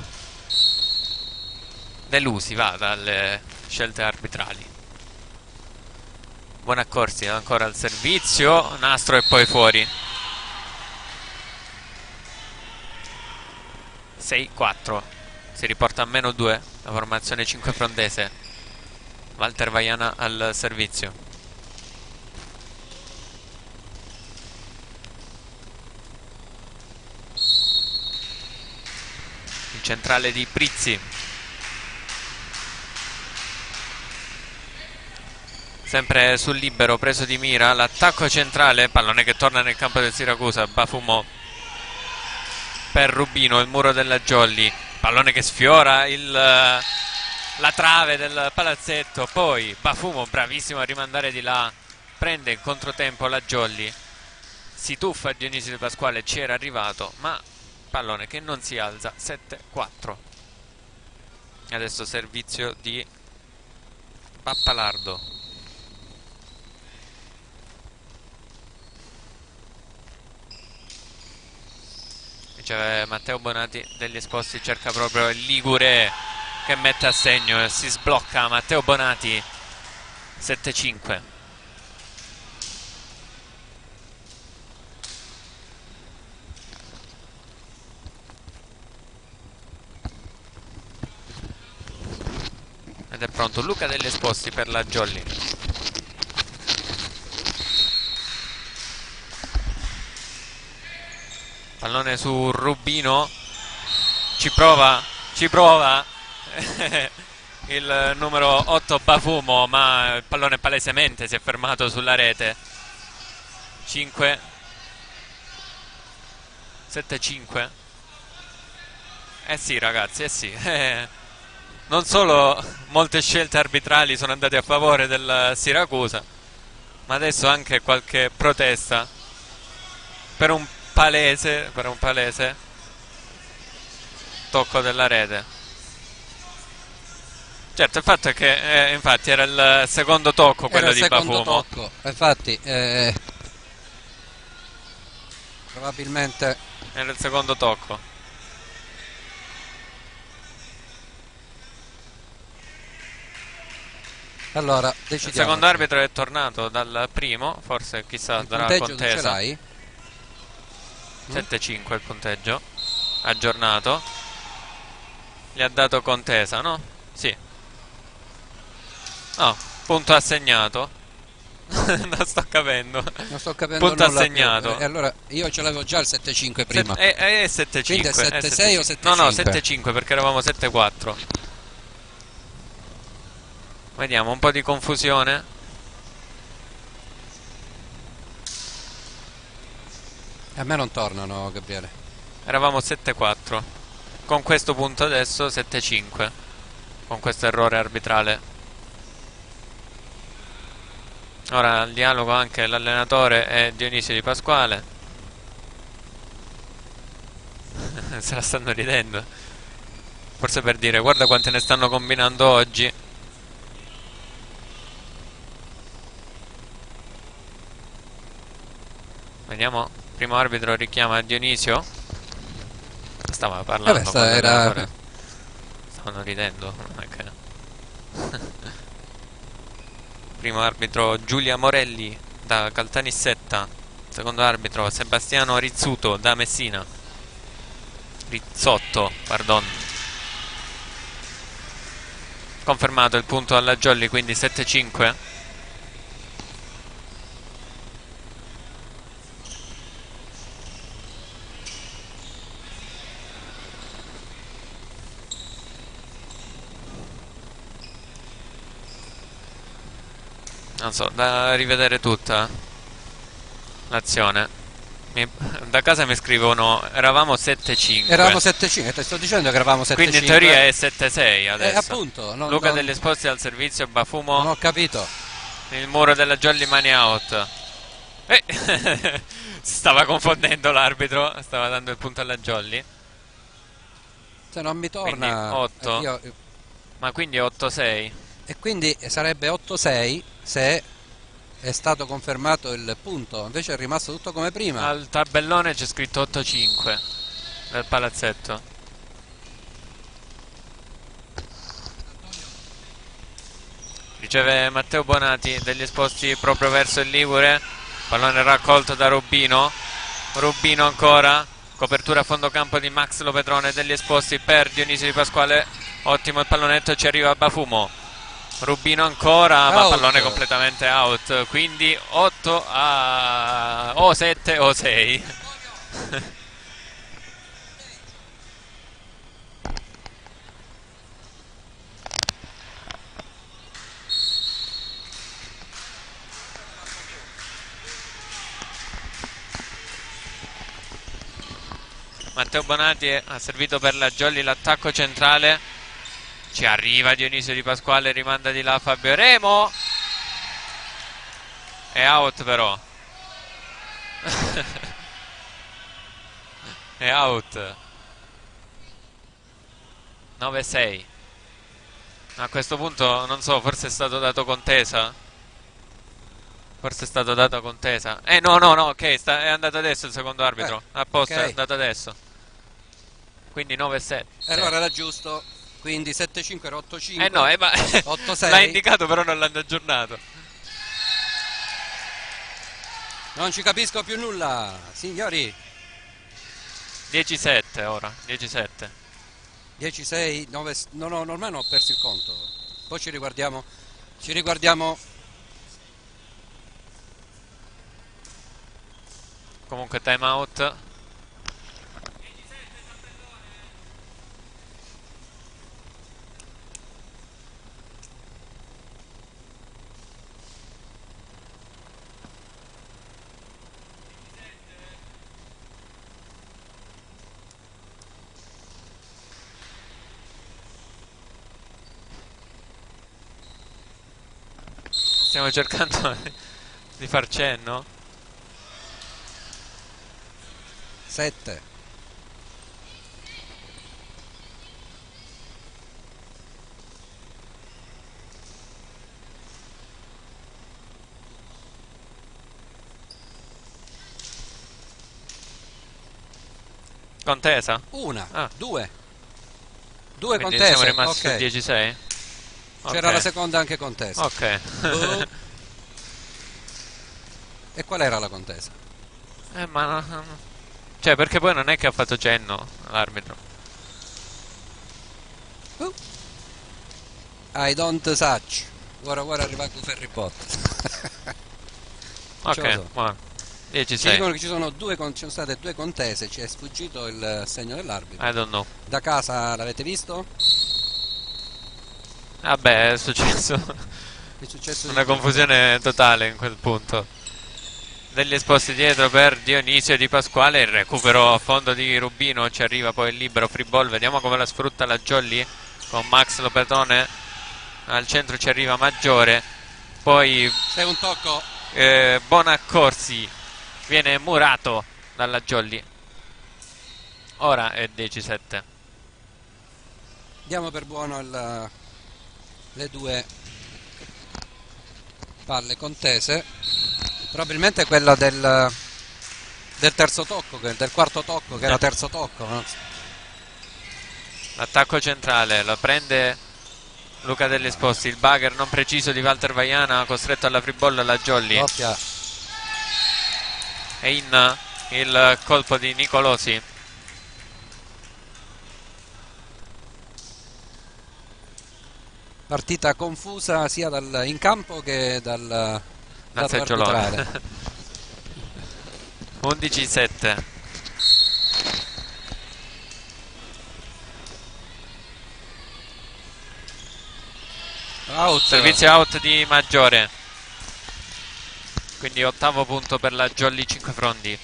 delusi va dalle scelte arbitrali. Bonaccorsi ancora al servizio, nastro e poi fuori. 6-4, si riporta a -2 la formazione 5 frondese. Walter Vaiana al servizio. Il centrale di Prizzi. Sempre sul libero, preso di mira, l'attacco centrale, pallone che torna nel campo del Siracusa. Bafumo per Rubino, il muro della Jolly, pallone che sfiora la trave del palazzetto. Poi Bafumo bravissimo a rimandare di là, prende in controtempo la Jolly, si tuffa Dionisio Di Pasquale, ci era arrivato, ma pallone che non si alza. 7-4. Adesso servizio di Pappalardo. C'è Matteo Bonati degli Esposti, cerca proprio il ligure che mette a segno e si sblocca Matteo Bonati. 7-5. Ed è pronto Luca degli Esposti per la Jolly. Pallone su Rubino, ci prova il numero 8 Bafumo, ma il pallone palesemente si è fermato sulla rete. 7-5. Eh sì ragazzi, eh sì. Non solo molte scelte arbitrali sono andate a favore del Siracusa, ma adesso anche qualche protesta per un palese tocco della rete. Certo, il fatto è che infatti era il secondo tocco quello di Bafumo. Tocco. Infatti probabilmente Era il secondo tocco. allora Il decidiamo. secondo arbitro è tornato dal primo, forse chissà Il darà punteggio tu ce contesa. l'hai? 7-5 il punteggio. aggiornato. Gli ha dato contesa, no? Sì. No, punto assegnato. Non sto capendo. Non sto capendo Punto nulla assegnato. più. Allora, io ce l'avevo già il 7-5 prima. È 7-5. Quindi è 7-6 o 7-5? No, no, 7-5 perché eravamo 7-4. Vediamo, un po' di confusione. A me non tornano, Gabriele. Eravamo 7-4. Con questo punto adesso 7-5. Con questo errore arbitrale. Ora al dialogo anche l'allenatore è Dionisio Di Pasquale. Se la stanno ridendo. Forse per dire guarda quante ne stanno combinando oggi. Vediamo, primo arbitro richiama Dionisio. Stava parlando con l'allenatore. Stavano ridendo, non è che... Primo arbitro Giulia Morelli da Caltanissetta. Secondo arbitro Sebastiano Rizzuto da Messina. Rizzotto, pardon. Confermato il punto alla Jolly, quindi 7-5. Non so, da rivedere tutta l'azione. Da casa mi scrivono eravamo 7-5. Eravamo 7-5, ti sto dicendo che eravamo 7-5. Quindi in teoria è 7-6 adesso. Appunto. Luca degli Esposti al servizio, Bafumo. Non ho capito. Il muro della Jolly Money out. Si stava confondendo l'arbitro. Stava dando il punto alla Jolly. Se non mi torna. Quindi 8. Ma quindi 8-6. E quindi sarebbe 8-6 se è stato confermato il punto. Invece è rimasto tutto come prima. Al tabellone c'è scritto 8-5 del palazzetto. Riceve Matteo Bonati degli Esposti proprio verso il Ligure. Pallone raccolto da Rubino. Rubino ancora. Copertura a fondo campo di Max Lopetrone degli Esposti per Dionisio Di Pasquale. Ottimo il pallonetto, ci arriva Bafumo. Rubino ancora, out. Ma pallone completamente out. Quindi 8 a... o 7 o 6. Matteo Bonati ha servito per la Jolly l'attacco centrale. Ci arriva Dionisio Di Pasquale, rimanda di là Fabio Remo. È out però. È out. 9-6. A questo punto non so, forse è stato dato contesa. Forse è stato dato contesa. No, ok, è andato adesso il secondo arbitro. Apposta, okay. È andato adesso. Quindi 9-7. Allora era giusto. Quindi 7-5 era 8-5. No, ma 8-6. l'ha indicato però non l'hanno aggiornato. Non ci capisco più nulla, signori. 10-7 ora, 10-7. 10-6, 9... No, ormai non ho perso il conto. Poi ci riguardiamo. Ci riguardiamo. Comunque time out. Stiamo cercando di far cenno. 7. Contesa? Una, due. Due Quindi contese. siamo rimasti Ok. su 10-6. C'era la seconda anche contesa. Ok. E qual era la contesa? Ma Cioè, perché poi non è che ha fatto cenno l'arbitro. I don't touch. Ora arriva con Ferry Bot. Ce lo Ok, so. buono. Ci 10-6. dicono che ci sono state due contese, ci è sfuggito il segno dell'arbitro. I don't know. Da casa l'avete visto? Vabbè, è successo È successo di una tutto. confusione totale in quel punto. Degli esposti dietro per Dionisio Di Pasquale, il recupero a fondo di Rubino, ci arriva poi il libero free ball, vediamo come la sfrutta la Jolly con Max Lopetone, al centro ci arriva Maggiore, poi C'è un tocco. Bonaccorsi viene murato dalla Jolly, ora è 10-7. Diamo per buono le due palle contese. Probabilmente quello del terzo tocco, del quarto tocco, che era terzo tocco. No? L'attacco centrale lo prende Luca degli Esposti, il bugger non preciso di Walter Vaiana, costretto alla free ball alla Jolly. Doppia. E in il colpo di Nicolosi. Partita confusa sia in campo che dal Dal lato seggiolone. arbitrale. 11-7. Out. Servizio out di Maggiore. Quindi ottavo punto per la Jolly 5 Frondi.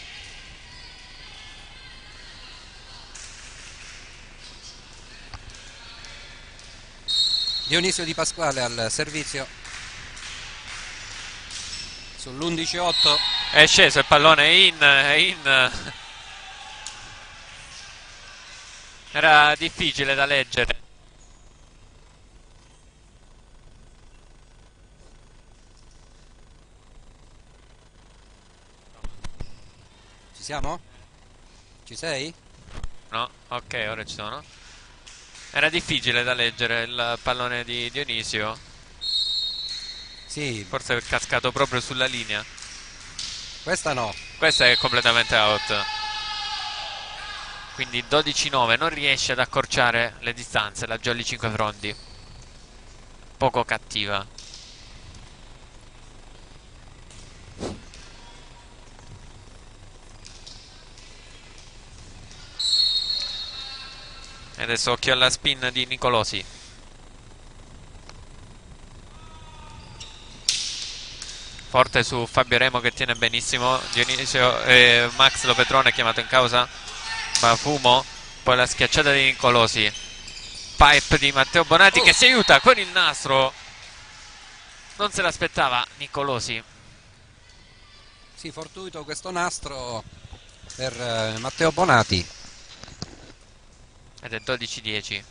Dionisio Di Pasquale al servizio sull'11-8. È sceso il pallone, è in. Era difficile da leggere. Ci siamo? Ci sei? No, ok, ora ci sono. Era difficile da leggere il pallone di Dionisio. Sì, Forse è cascato proprio sulla linea. questa no. Questa è completamente out. Quindi 12-9, non riesce ad accorciare le distanze la Jolly 5 Frondi. Poco cattiva. E adesso occhio alla spin di Nicolosi. Forte su Fabio Remo che tiene benissimo. Dionisio, Max Lopetrone chiamato in causa. Fumo. Poi la schiacciata di Nicolosi. Pipe di Matteo Bonati che si aiuta con il nastro. Non se l'aspettava Nicolosi. Sì, fortuito questo nastro per Matteo Bonati. Ed è 12-10.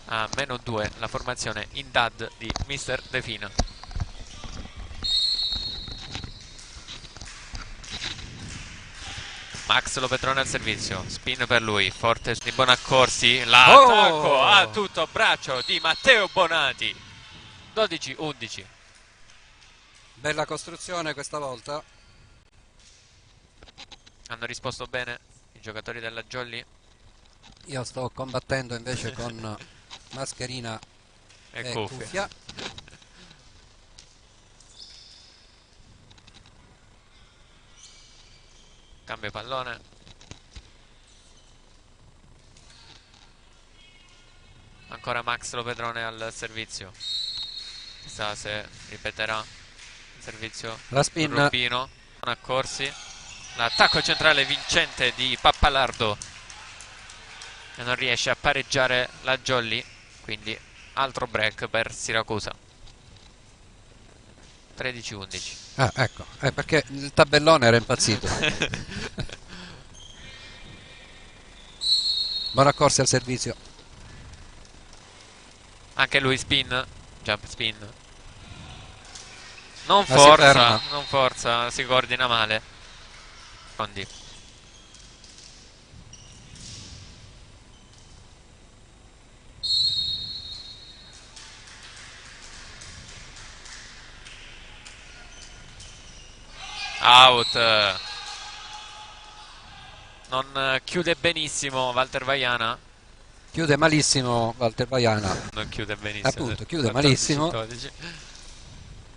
A meno 2 la formazione in dad di Mr. Defino. Max Lopetrone al servizio, spin per lui, forte di Bonaccorsi, l'attacco a tutto braccio di Matteo Bonati. 12-11. Bella costruzione questa volta. Hanno risposto bene i giocatori della Jolly Io sto combattendo invece con mascherina e e cuffie. cuffia. Cambio pallone. Ancora Max Lopetrone al servizio. Chissà se ripeterà il servizio. La spin. Rubino, non accorsi. L'attacco centrale vincente di Pappalardo. E non riesce a pareggiare la Jolly. Quindi altro break per Siracusa. 13-11. Ah, ecco, perché il tabellone era impazzito. Bonaccorsi al servizio. Anche lui spin. Jump spin. Non Ma si forza, ferma. non forza, si coordina male. Fondi. Out. Non chiude benissimo Walter Vaiana. Chiude malissimo Walter Vaiana. Non chiude benissimo. Appunto, chiude 14, malissimo. 12.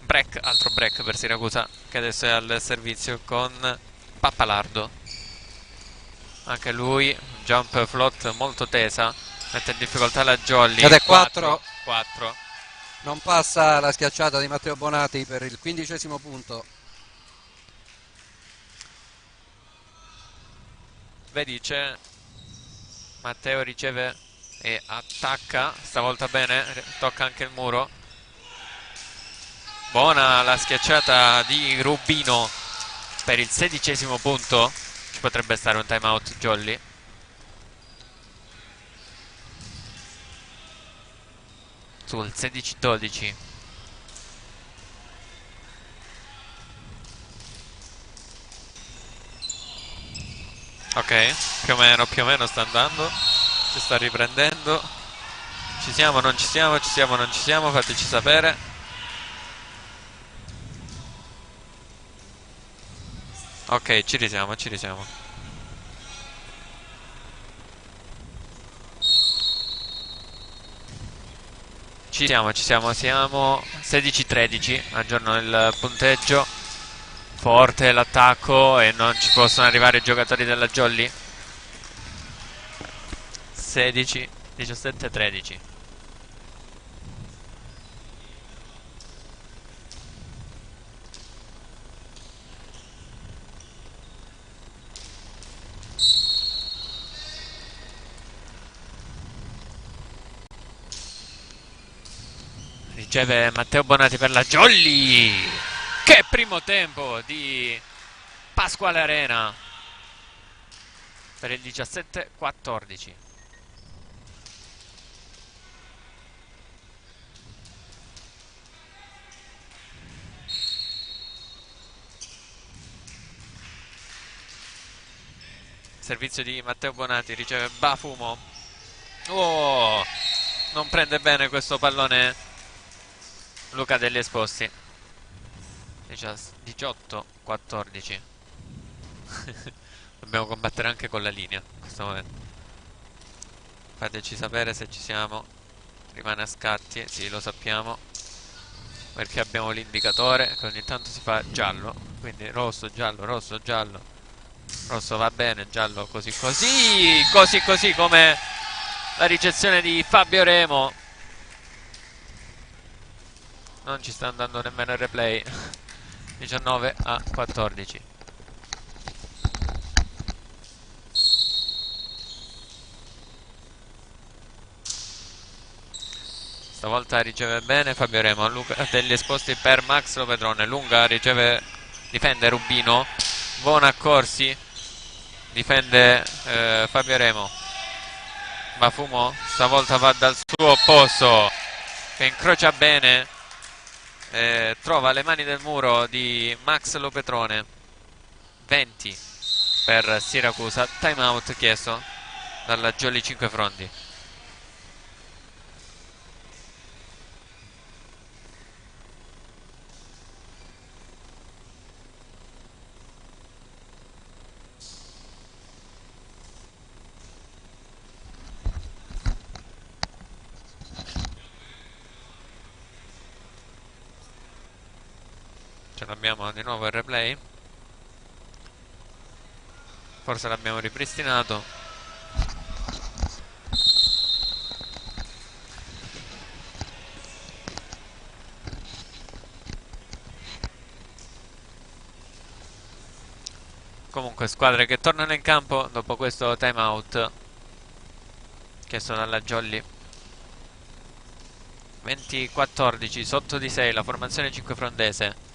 Break, altro break per Siracusa che adesso è al servizio con Pappalardo. Anche lui, jump float molto tesa, mette in difficoltà la Jolly. Ed è 4. 4. Non passa la schiacciata di Matteo Bonati per il 15° punto. Vedi, c'è Matteo, riceve e attacca, stavolta bene, tocca anche il muro. Buona la schiacciata di Rubino per il 16° punto. Ci potrebbe stare un timeout Jolly. Sul 16-12. Ok, più o meno sta andando. Si sta riprendendo. Ci siamo, non ci siamo, ci siamo, non ci siamo. Fateci sapere. Ok, ci risiamo, ci risiamo. Ci siamo, siamo 16-13. Aggiorno il punteggio. Forte l'attacco e non ci possono arrivare i giocatori della Jolly. 16, 17, 13. Riceve Matteo Bonati per la Jolly. Che primo tempo di Pasquale Arena per il 17-14. Servizio di Matteo Bonati, riceve Bafumo. Oh, non prende bene questo pallone Luca degli Esposti. 18-14. Dobbiamo combattere anche con la linea in questo momento. Fateci sapere se ci siamo. Rimane a scatti, sì, lo sappiamo, perché abbiamo l'indicatore che ogni tanto si fa giallo. Quindi rosso, giallo, rosso, giallo. Rosso va bene, giallo così così. Così così come la ricezione di Fabio Remo. Non ci sta andando nemmeno il replay. 19-14. Stavolta riceve bene Fabio Remo. Luca degli Esposti per Max Lopetrone. Lunga, riceve, difende Rubino. Buona Corsi. Difende Fabio Remo. Bafumo stavolta va dal suo posto, che incrocia bene. Trova le mani del muro di Max Lopetrone. 20 per Siracusa. Timeout chiesto dalla Jolly 5 Frondi. Ce l'abbiamo di nuovo il replay. Forse l'abbiamo ripristinato. Comunque squadre che tornano in campo dopo questo timeout chiesto dalla Jolly. 20-14, sotto di 6 la formazione 5 frondese.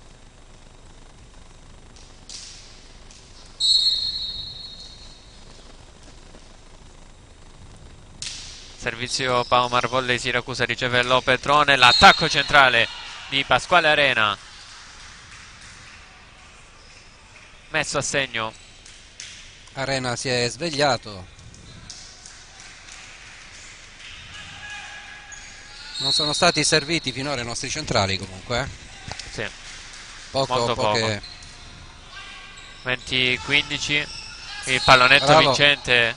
Servizio Paomar Volley Siracusa, riceve Lopetrone. L'attacco centrale di Pasquale Arena, messo a segno. Arena si è svegliato. Non sono stati serviti finora i nostri centrali comunque. Sì, Poche. molto poco. 20-15. Il pallonetto Bravo. vincente.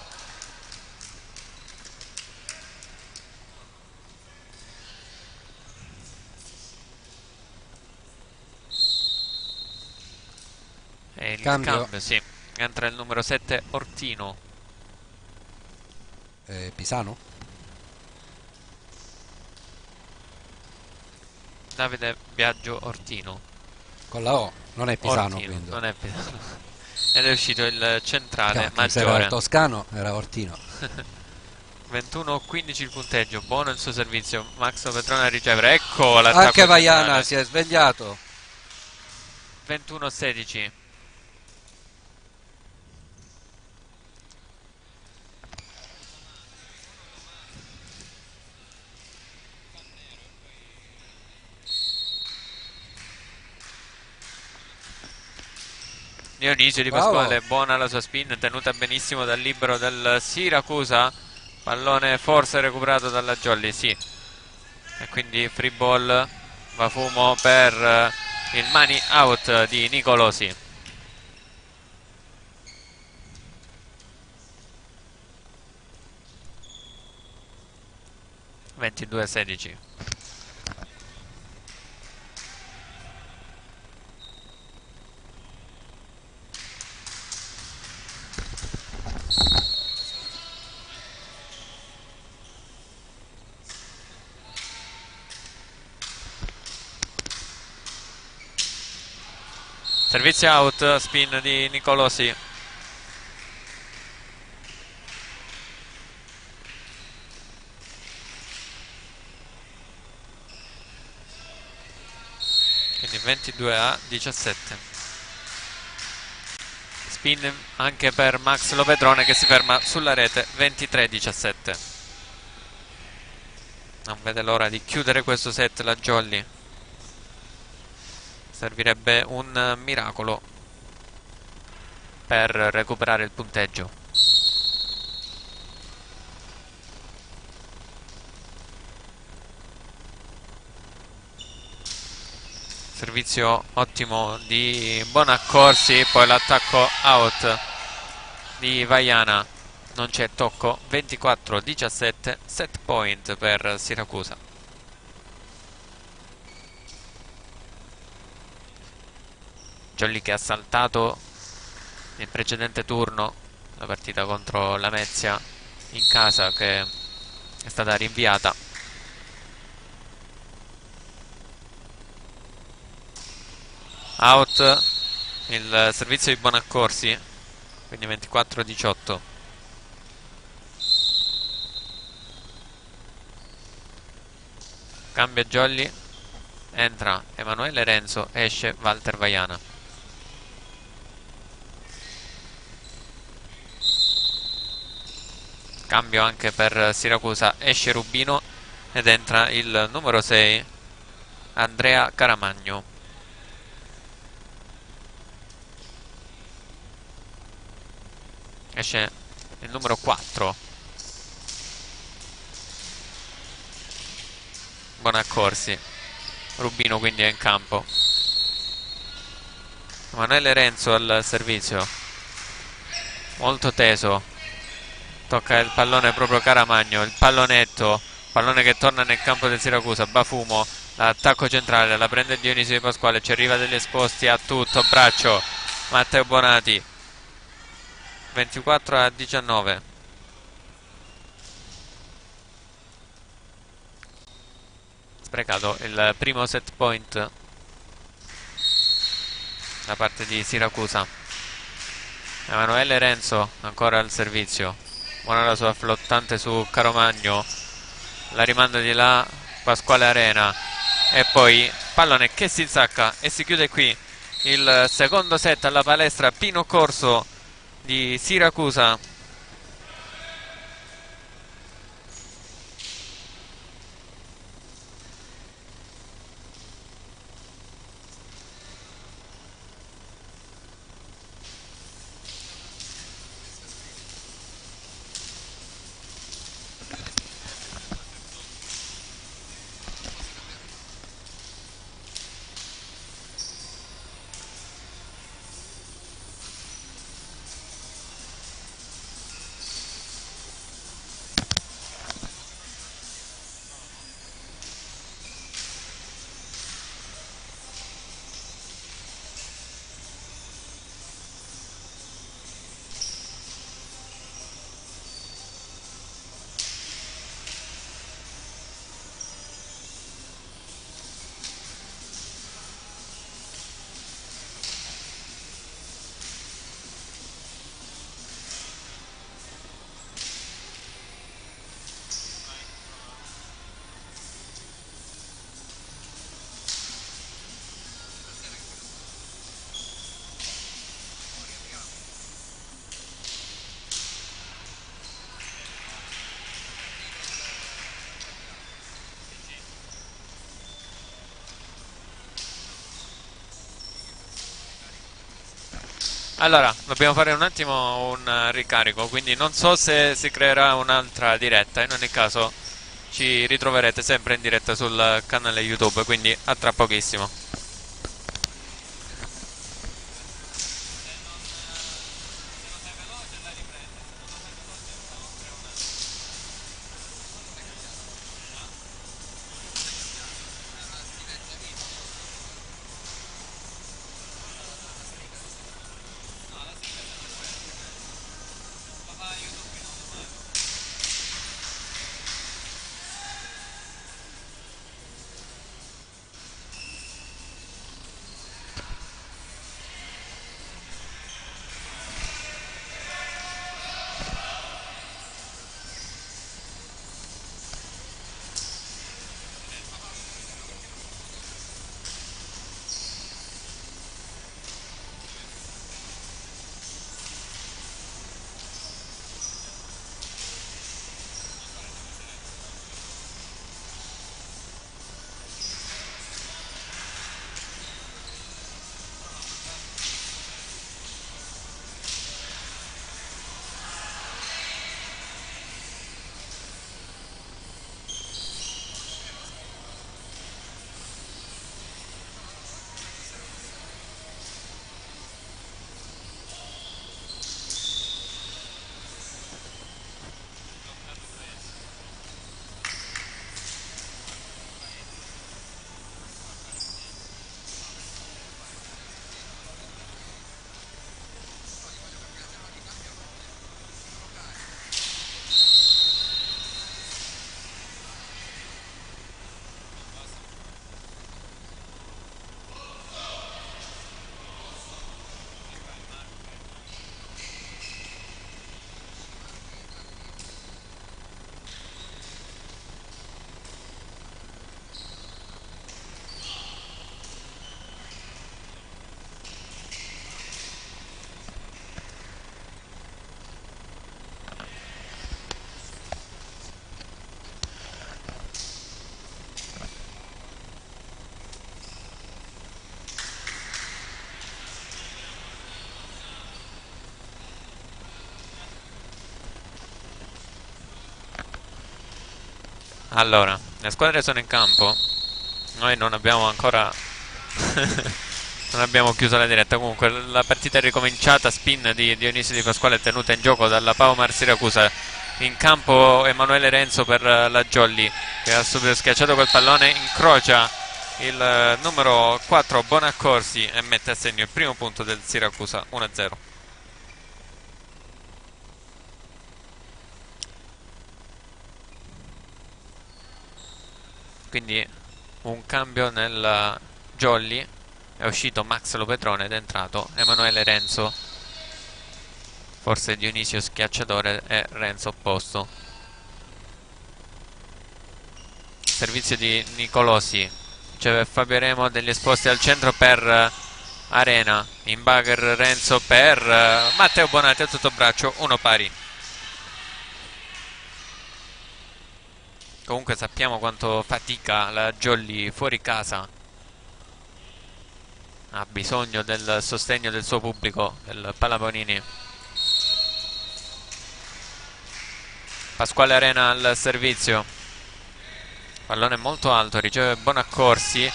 E il Cambio. cambio, sì. Entra il numero 7 Ortino. Pisano? Davide Biagio Ortino. Con la O, non è Pisano Ortino, quindi. non è Pisano. Ed è uscito il centrale Cacchio, se era maggiore. toscano era Ortino. 21-15 il punteggio, buono il suo servizio. Max Petrone a ricevere. Ecco l'attacco Anche Vaiana centrale. si è svegliato. 21-16. Dionisio Di Bravo. Pasquale, buona la sua spin, tenuta benissimo dal libero del Siracusa. Pallone forse recuperato dalla Jolly, sì. E quindi free ball, va fumo per il money out di Nicolosi. (22-16). Servizio out, spin di Nicolosi. Quindi 22-17. Spin anche per Max Lopedrone che si ferma sulla rete. 23-17. Non vede l'ora di chiudere questo set la Jolly. Servirebbe un miracolo per recuperare il punteggio. Servizio ottimo di Bonaccorsi, poi l'attacco out di Vaiana. Non c'è tocco. 24-17, set point per Siracusa. Jolly che ha saltato nel precedente turno la partita contro la Lamezia in casa, che è stata rinviata. Out il servizio di Bonaccorsi, quindi 24-18. Cambia Jolly, entra Emanuele Renzo, esce Walter Vaiana. Cambio anche per Siracusa, esce Rubino ed entra il numero 6 Andrea Caramagno. Esce il numero 4 Bonaccorsi. Rubino quindi è in campo. Emanuele Renzo al servizio, molto teso. Tocca il pallone proprio Caramagno, il pallonetto, pallone che torna nel campo del Siracusa. Bafumo, l'attacco centrale, la prende Dionisio Di Pasquale, ci arriva degli esposti a tutto braccio Matteo Bonati. 24-19. Sprecato il primo set point da parte di Siracusa. Emanuele Renzo ancora al servizio, buona la sua flottante su Caramagno, la rimanda di là Pasquale Arena e poi pallone che si insacca e si chiude qui il secondo set alla palestra Pino Corso di Siracusa. Allora, dobbiamo fare un attimo un ricarico, quindi non so se si creerà un'altra diretta, in ogni caso ci ritroverete sempre in diretta sul canale YouTube, quindi a tra pochissimo. Allora, le squadre sono in campo. Noi non abbiamo ancora non abbiamo chiuso la diretta. Comunque la partita è ricominciata. Spin di Dionisio Di Pasquale tenuta in gioco dalla Paomar Siracusa. In campo Emanuele Renzo per la Jolly, che ha subito schiacciato quel pallone, incrocia il numero 4 Bonaccorsi e mette a segno il primo punto del Siracusa, 1-0. Quindi un cambio nel Jolly, è uscito Max Lopetrone ed è entrato Emanuele Renzo, forse Dionisio schiacciatore e Renzo opposto. Servizio di Nicolosi, riceve Fabio Remo, degli esposti al centro per Arena, in bugger Renzo per Matteo Bonatti a tutto braccio, 1 pari. Comunque sappiamo quanto fatica la Jolly fuori casa, ha bisogno del sostegno del suo pubblico, del Palaponini. Pasquale Arena al servizio, pallone molto alto, riceve Bonaccorsi,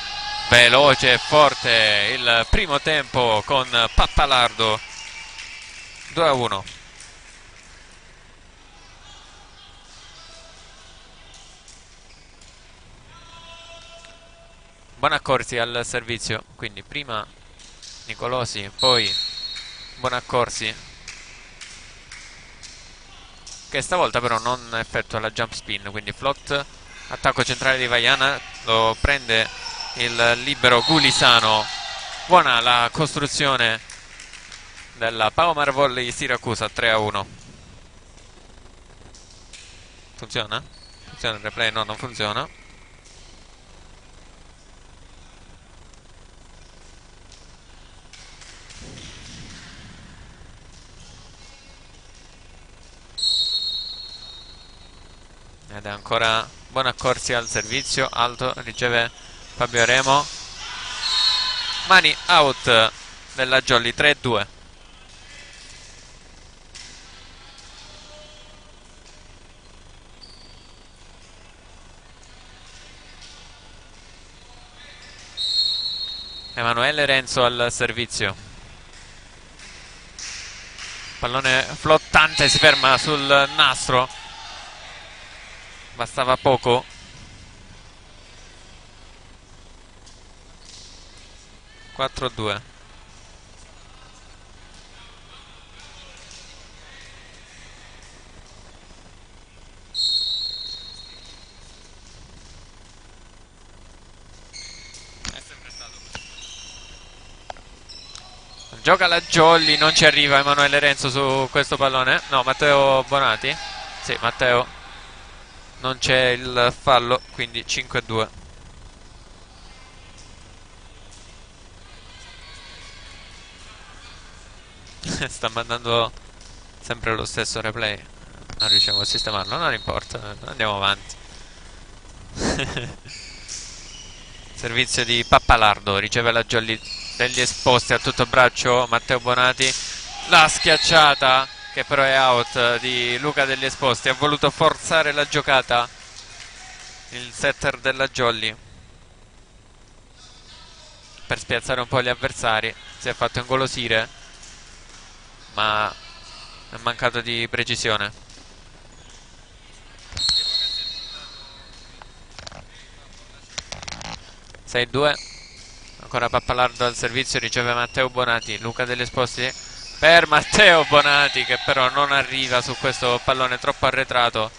veloce e forte il primo tempo con Pappalardo, 2-1. Bonaccorsi al servizio, quindi prima Nicolosi, poi Bonaccorsi, che stavolta però non effettua la jump spin, quindi float, attacco centrale di Vaiana, lo prende il libero Gulisano. Buona la costruzione della Paomar Volley Siracusa, 3-1. Funziona? Funziona il replay? No, non funziona. Ed è ancora Bonaccorsi al servizio, alto, riceve Fabio Remo, mani out della Jolly, 3-2. Emanuele Renzo al servizio. Pallone flottante, si ferma sul nastro. Bastava poco. Quattro a 2. Gioca la Jolly, non ci arriva Emanuele Renzo su questo pallone. No, Matteo Bonati. Sì, Matteo. Non c'è il fallo, quindi 5 a 2. Sta mandando sempre lo stesso replay. Non riusciamo a sistemarlo, non importa, andiamo avanti. Servizio di Pappalardo, riceve la Jolly degli esposti a tutto braccio Matteo Bonati. La schiacciata, che però è out, di Luca degli esposti. Ha voluto forzare la giocata il setter della Jolly per spiazzare un po' gli avversari. Si è fatto ingolosire, ma è mancato di precisione. 6-2. Ancora Pappalardo al servizio, riceve Matteo Bonati. Luca degli esposti per Matteo Bonati, che però non arriva su questo pallone troppo arretrato.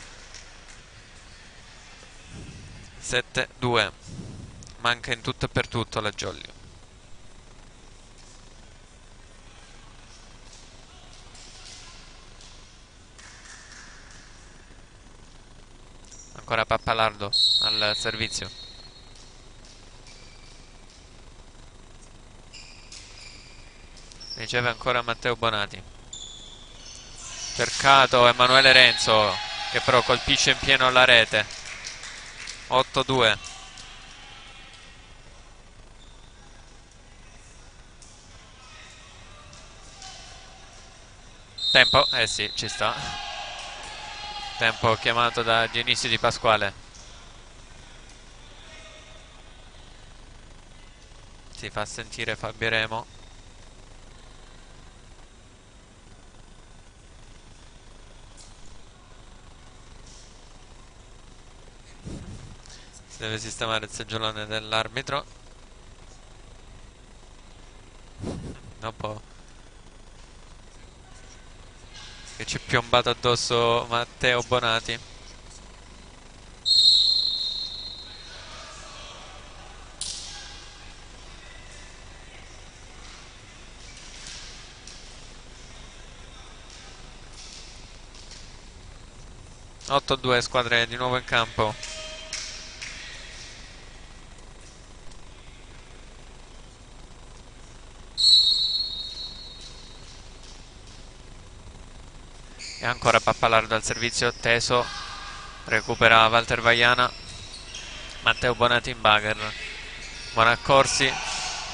7-2. Manca in tutto e per tutto la Jolly. Ancora Pappalardo al servizio. Riceve ancora Matteo Bonati. Cercato Emanuele Renzo, che però colpisce in pieno la rete. 8-2. Tempo, eh sì, ci sta. Tempo chiamato da Dionisio Di Pasquale. Si fa sentire Fabio Remo. Si deve sistemare il seggiolone dell'arbitro. Dopo che ci è piombato addosso Matteo Bonati. Otto a 2, squadre di nuovo in campo. E ancora Pappalardo al servizio, teso, recupera Walter Vaiana. Matteo Bonati in bagger. Bonaccorsi,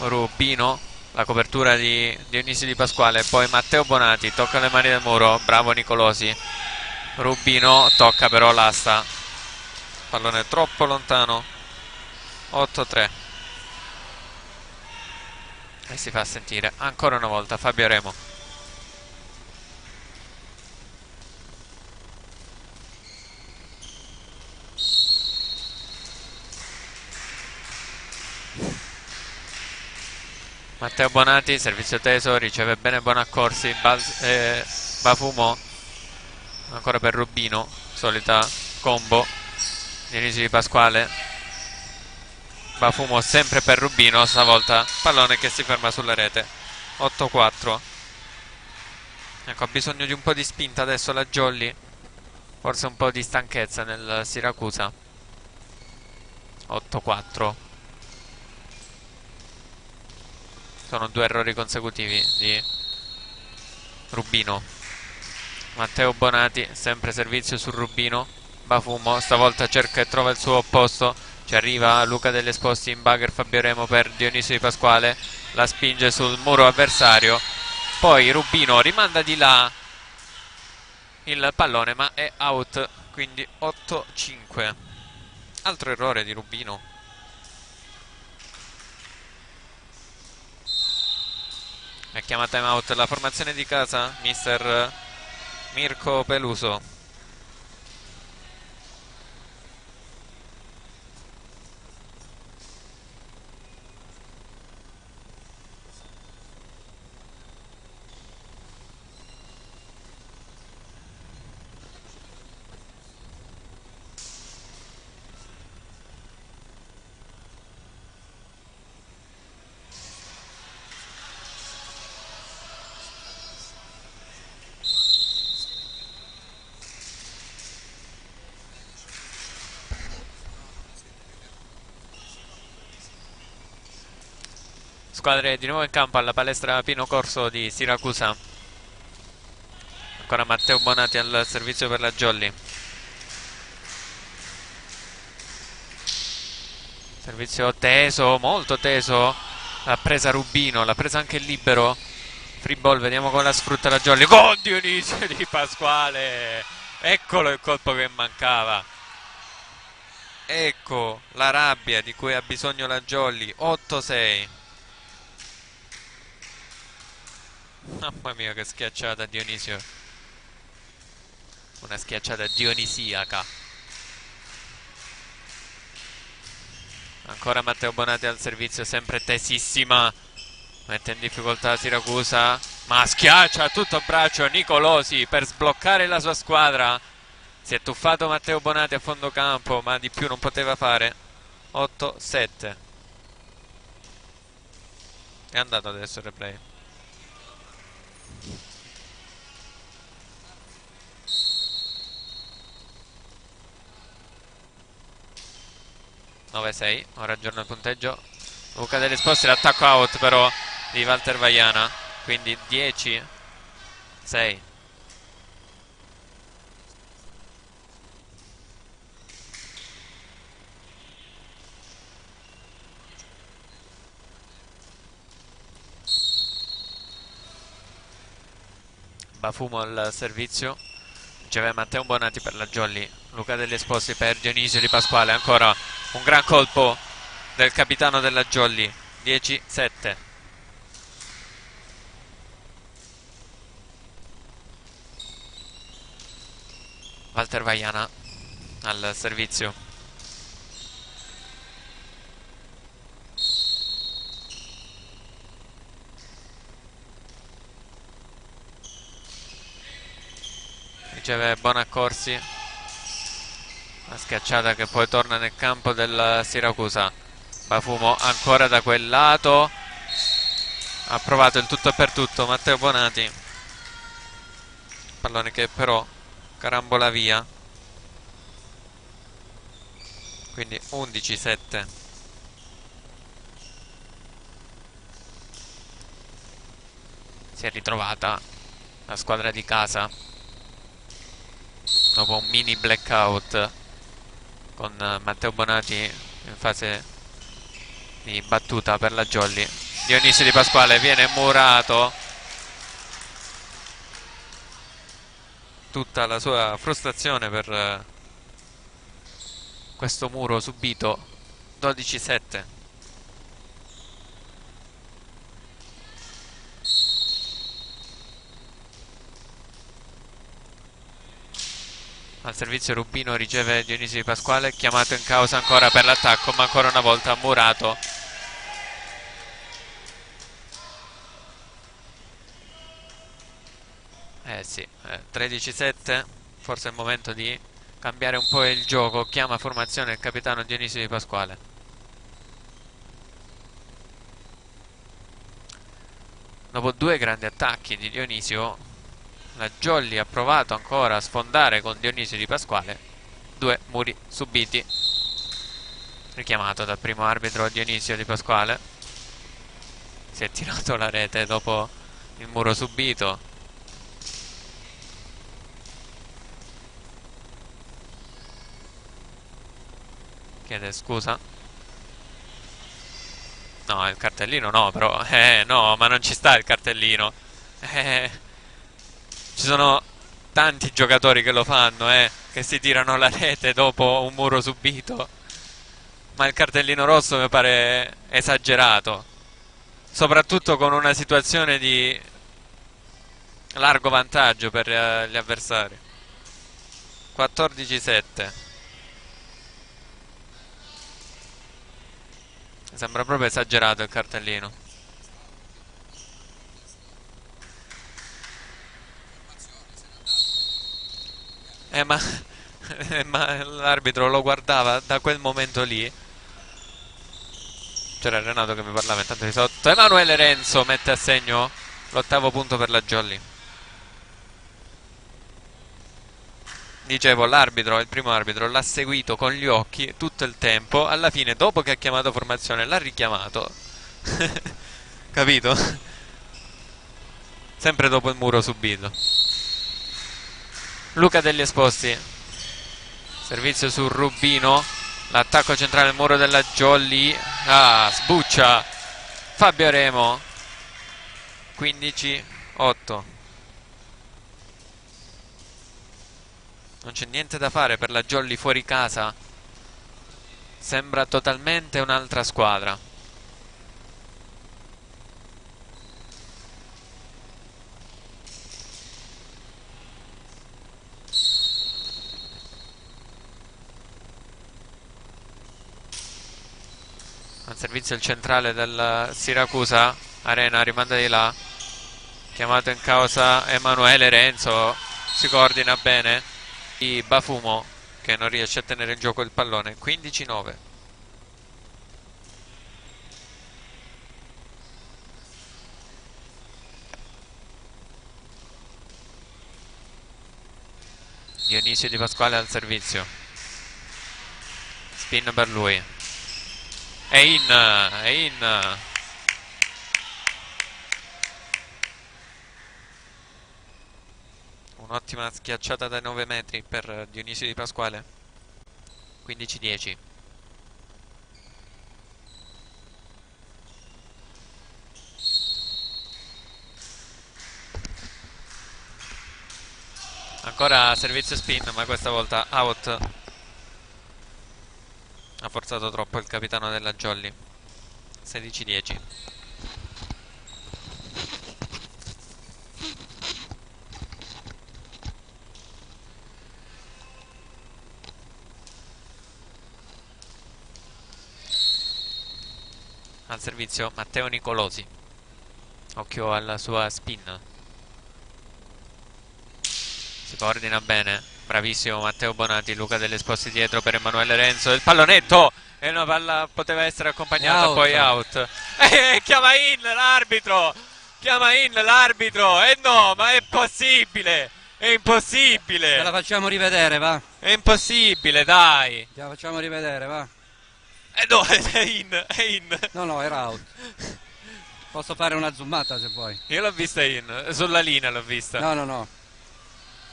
Rubino, la copertura di Dionisio Di Pasquale, poi Matteo Bonati, tocca le mani del muro, bravo Nicolosi. Rubino tocca però l'asta, pallone troppo lontano. 8-3. E si fa sentire ancora una volta Fabio Remo. Matteo Bonati, servizio teso, riceve bene Bonaccorsi. Bafumo ancora per Rubino, solita combo. Dionisio Di Pasquale, Bafumo sempre per Rubino, stavolta pallone che si ferma sulla rete. 8-4. Ecco, ha bisogno di un po' di spinta adesso la Jolly, forse un po' di stanchezza nel Siracusa. 8-4. Sono due errori consecutivi di Rubino. Matteo Bonati, sempre servizio su Rubino. Bafumo stavolta cerca e trova il suo opposto. Ci arriva Luca degli esposti in bagger Fabio Remo per Dionisio Di Pasquale. La spinge sul muro avversario. Poi Rubino rimanda di là il pallone, ma è out. Quindi 8-5. Altro errore di Rubino. è chiamata time out la formazione di casa, mister Mirko Peluso. Squadre di nuovo in campo alla palestra Pino Corso di Siracusa. Ancora Matteo Bonati al servizio per la Jolly. Servizio teso, molto teso. L'ha presa Rubino, l'ha presa anche il libero. Free ball, vediamo come la sfrutta la Jolly. Gol Dionisio di Pasquale! Eccolo il colpo che mancava. Ecco la rabbia di cui ha bisogno la Jolly. 8-6. Mamma mia che schiacciata Dionisio. Una schiacciata dionisiaca. Ancora Matteo Bonati al servizio, sempre tesissima. Mette in difficoltà Siracusa, ma schiaccia a tutto braccio Nicolosi per sbloccare la sua squadra. Si è tuffato Matteo Bonati a fondo campo, ma di più non poteva fare. 8-7. È andato adesso il replay. Ora aggiorna il punteggio. Luca degli Esposti, l'attacco out però di Walter Vaiana, quindi 10-6. Bafumo al servizio, riceve Matteo Bonati per la Jolly. Luca degli Esposti per Dionisio Di Pasquale, ancora un gran colpo del capitano della Jolly. 10-7. Walter Vaiana al servizio. Riceve Bonaccorsi. La schiacciata che poi torna nel campo del Siracusa. Bafumo ancora da quel lato. Ha provato il tutto per tutto Matteo Bonati. Pallone che però carambola via. Quindi 11-7. Si è ritrovata la squadra di casa dopo un mini blackout con Matteo Bonati in fase di battuta per la Jolly. Dionisio Di Pasquale viene murato. Tutta la sua frustrazione per questo muro subito. 12-7. Al servizio Rubino riceve Dionisio Di Pasquale, chiamato in causa ancora per l'attacco, ma ancora una volta murato. Sì, 13-7, forse è il momento di cambiare un po' il gioco. Chiama formazione il capitano Dionisio Di Pasquale. Dopo due grandi attacchi di Dionisio, la Jolly ha provato ancora a sfondare con Dionisio Di Pasquale. Due muri subiti. Richiamato dal primo arbitro Dionisio Di Pasquale. Si è tirato la rete dopo il muro subito. Chiede scusa. No, il cartellino no, però. No, ma non ci sta il cartellino. Ci sono tanti giocatori che lo fanno, che si tirano la rete dopo un muro subito. Ma il cartellino rosso mi pare esagerato. soprattutto con una situazione di largo vantaggio per gli avversari. 14-7. Sembra proprio esagerato il cartellino. Ma, ma l'arbitro lo guardava da quel momento lì. C'era Renato che mi parlava intanto di sotto. Emanuele Renzo mette a segno l'8° punto per la Jolly. Dicevo, l'arbitro, il primo arbitro, l'ha seguito con gli occhi tutto il tempo. Alla fine, dopo che ha chiamato formazione, l'ha richiamato. Capito? Sempre dopo il muro subito. Luca Degli Esposti. Servizio su Rubino. L'attacco centrale al muro della Jolly. Ah, sbuccia Fabio Remo. 15-8. Non c'è niente da fare per la Jolly fuori casa. Sembra totalmente un'altra squadra. Al servizio il centrale del Siracusa. Arena rimanda di là. Chiamato in causa Emanuele Renzo. Si coordina bene. Di Bafumo che non riesce a tenere in gioco il pallone. 15-9. Dionisio Di Pasquale al servizio. Spin per lui. È in. Un'ottima schiacciata dai 9 metri per Dionisio Di Pasquale. 15-10. Ancora servizio spin, ma questa volta out. Ha forzato troppo il capitano della Jolly. 16-10. Al servizio Matteo Nicolosi. Occhio alla sua spin. Si coordina bene. Bravissimo Matteo Bonati. Luca Degli Esposti dietro per Emanuele Renzo. Il pallonetto. E una palla poteva essere accompagnata, poi out. Chiama in l'arbitro. Chiama in l'arbitro. No, ma è possibile. È impossibile. Ce la facciamo rivedere, va? È impossibile, dai. Ce la facciamo rivedere, va? No, è in. No, era out. Posso fare una zoomata se vuoi. Io l'ho vista in. Sulla linea l'ho vista. No.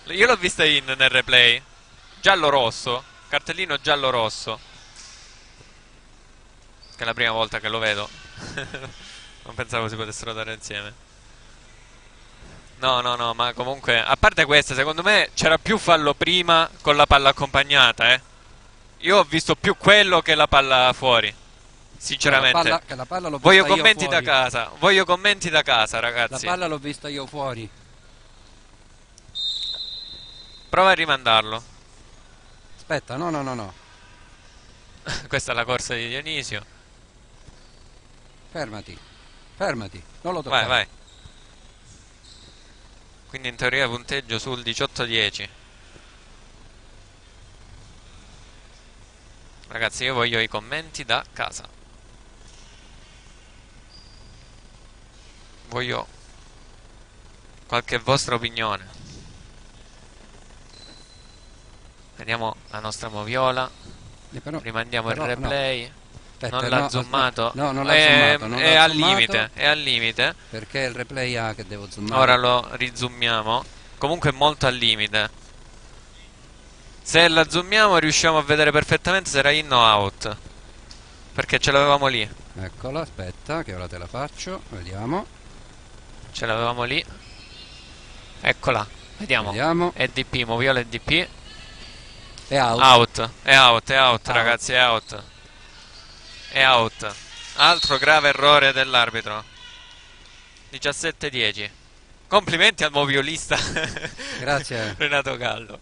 Io l'ho vista in nel replay. Giallo-rosso. Cartellino giallo-rosso. Che è la prima volta che lo vedo. Non pensavo si potessero dare insieme. No, ma comunque, a parte questa, secondo me c'era più fallo prima con la palla accompagnata, Io ho visto più quello che la palla fuori. Sinceramente. La palla l'ho vista Voglio io commenti fuori. da casa. Voglio commenti da casa, ragazzi. La palla l'ho vista io fuori. Prova a rimandarlo. Aspetta, no. Questa è la corsa di Dionisio. Fermati, non lo toccare. Vai. Quindi in teoria punteggio sul 18-10. Ragazzi, io voglio i commenti da casa. Voglio qualche vostra opinione. Vediamo la nostra moviola. Rimandiamo il replay. No. Aspetta, non l'ha zoomato. No, non l'ha zoomato. È al limite. È al limite. Perché il replay ha che devo zoomare. Ora lo rizoomiamo. Comunque è molto al limite. Se la zoomiamo riusciamo a vedere perfettamente se era in o out. Perché ce l'avevamo lì. Eccola, aspetta che ora te la faccio. Vediamo. Ce l'avevamo lì. Eccola. Vediamo. È DP, moviola è DP. È out. È out, ragazzi, è out. Altro grave errore dell'arbitro. 17-10. Complimenti al moviolista Grazie. Renato Gallo.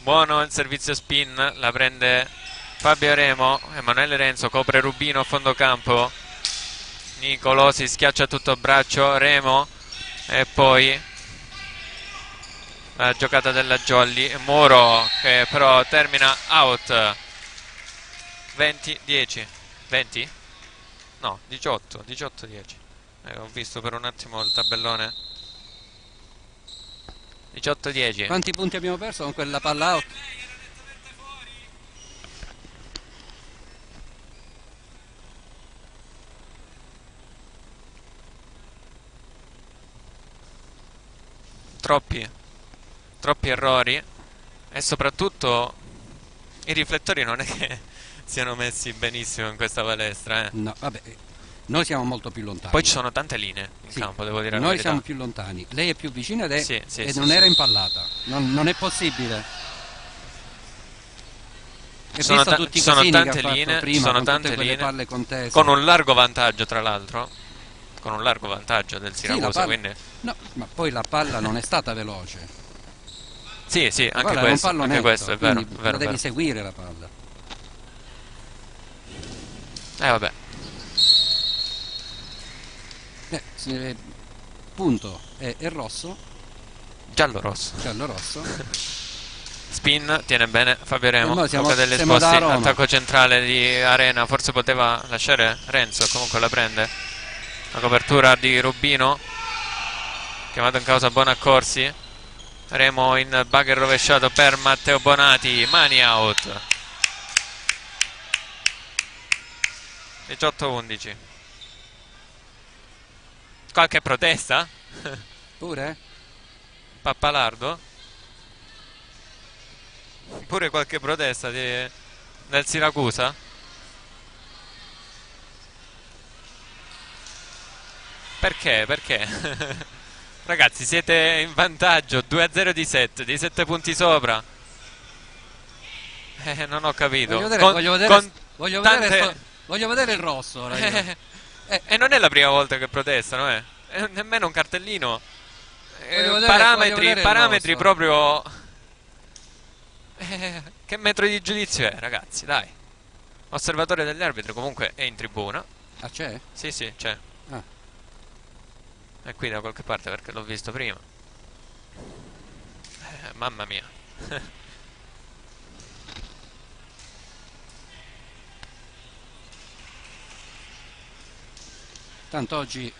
Buono il servizio spin, la prende Fabio Remo. Emanuele Renzo copre Rubino a fondo campo. Nicolosi schiaccia tutto il braccio Remo e poi la giocata della Jolly. Muro che però termina out. 20-10. 20? No, 18-10. Ho visto per un attimo il tabellone. 18-10. Quanti punti abbiamo perso con quella palla out? Troppi errori e soprattutto i riflettori non è che siano messi benissimo in questa palestra. No, vabbè, noi siamo molto più lontani. Poi ci sono tante linee in Sì, campo, devo dire la noi verità. siamo più lontani. Lei è più vicina e Sì, non era impallata. Non è possibile. E Sono visto tutti i sono casini che tante ha fatto linee, prima, sono con tutte tante quelle linee, palle contese. con un largo vantaggio tra l'altro, con un largo vantaggio del Sì, la Siracusa, palla- quindi No, ma poi la palla non è stata veloce. sì, La anche palla era un questo, pallonetto, anche questo è vero, quindi vero, la devi vero. seguire la palla. Vabbè, Punto è rosso, giallo-rosso. giallo-rosso. Spin, tiene bene Fabio Remo, mo siamo- tocca degli siamo da esposti, Roma. attacco centrale di Arena, forse poteva lasciare Renzo, comunque la prende. La copertura di Rubino, chiamato in causa Bonaccorsi. Remo in bugger rovesciato per Matteo Bonati, mani out. 18-11. Qualche protesta? Pure? Pappalardo? Pure qualche protesta del Siracusa? Perché? Perché? Ragazzi, siete in vantaggio 2-0 di 7, di 7 punti sopra. Non ho capito. Voglio tante- vedere, voglio vedere il rosso. Ora io. E non è la prima volta che protestano, eh. Nemmeno un cartellino. Voglio Parametri, vedere il parametri rosso. proprio. Che metro di giudizio è, ragazzi? Dai. Osservatore degli arbitri comunque è in tribuna. Ah, c'è? Sì, c'è. Ah. È qui da qualche parte perché l'ho visto prima. Mamma mia. Tanto oggi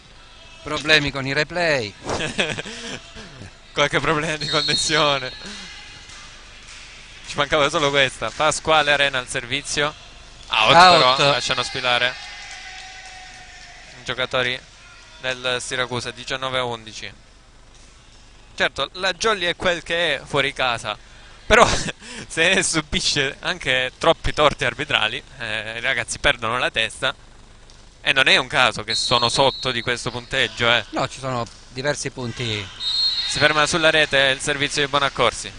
problemi con i replay. Qualche problema di connessione. Ci mancava solo questa. Pasquale Arena al servizio. Out, Out. però lasciano sfilare i giocatori del Siracusa. 19-11. Certo, la Jolly è quel che è fuori casa, però se subisce anche troppi torti arbitrali, i ragazzi perdono la testa. E non è un caso che sono sotto di questo punteggio, eh. No, ci sono diversi punti. Si ferma sulla rete il servizio di Bonaccorsi.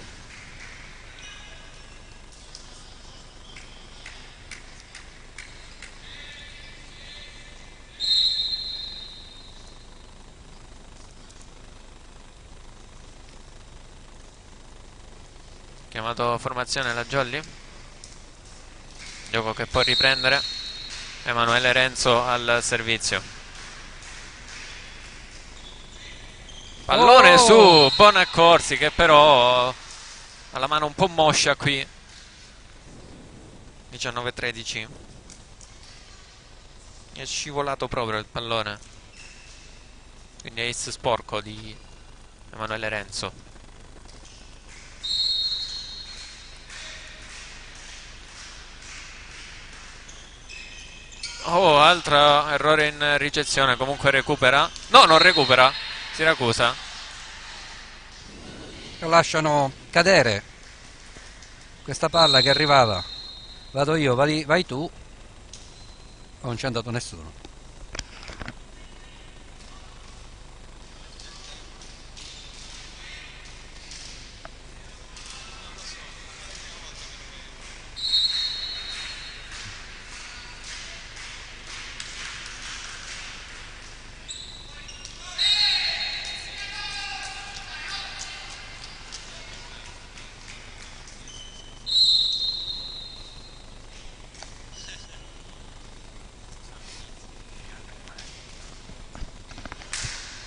Chiamato formazione la Jolly. Gioco che può riprendere. Emanuele Renzo al servizio. Pallone su Bonaccorsi che però ha la mano un po' moscia qui. 19-13. È scivolato proprio il pallone. Quindi ace sporco di Emanuele Renzo. Oh, altro errore in ricezione. Comunque recupera. No, non recupera. Siracusa. Lasciano cadere questa palla che arrivava. Vado io, vai tu. Oh, non c'è andato nessuno.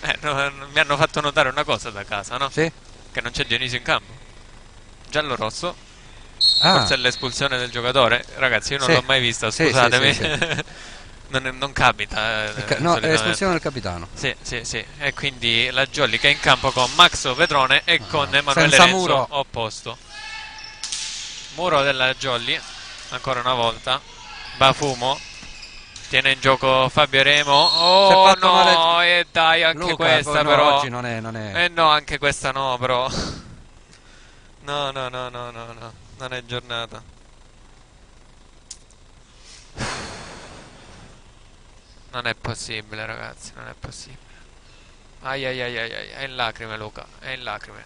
Mi hanno fatto notare una cosa da casa, no? Sì? Che non c'è Dionisio in campo. Giallo-rosso. Ah, Forse è l'espulsione del giocatore. Ragazzi, io non sì. l'ho mai vista, Sì, sì, sì, scusatemi. sì. Non capita, No, è solitamente. espulsione del capitano. Sì, sì, sì. E quindi la Jolly che è in campo con Max Vetrone e con Emanuele Senza Renzo muro. opposto. Muro della Jolly, ancora una volta. Bafumo. Tiene in gioco Fabio Remo. Si è Oh fatto male no, e dai, anche Luca, questa no, però. oggi non è. Eh no, anche questa no, però. No, no, no, no, no, no. Non è giornata. Non è possibile, ragazzi, non è possibile. Ai ai ai ai ai, è in lacrime Luca, è in lacrime.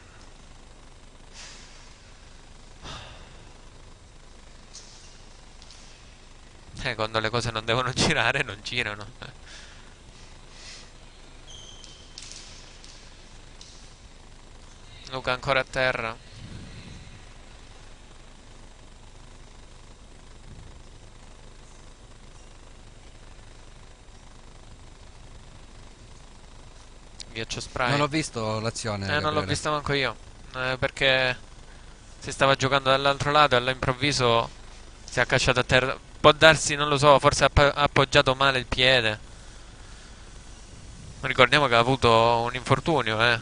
Quando le cose non devono girare, non girano. Luca ancora a terra. Ghiaccio Non spray. ho visto l'azione, Non l'ho Gabriele. vista manco io. Perché si stava giocando dall'altro lato e all'improvviso si è accasciato a terra. Può darsi, non lo so, forse ha appoggiato male il piede. Ricordiamo che ha avuto un infortunio, eh.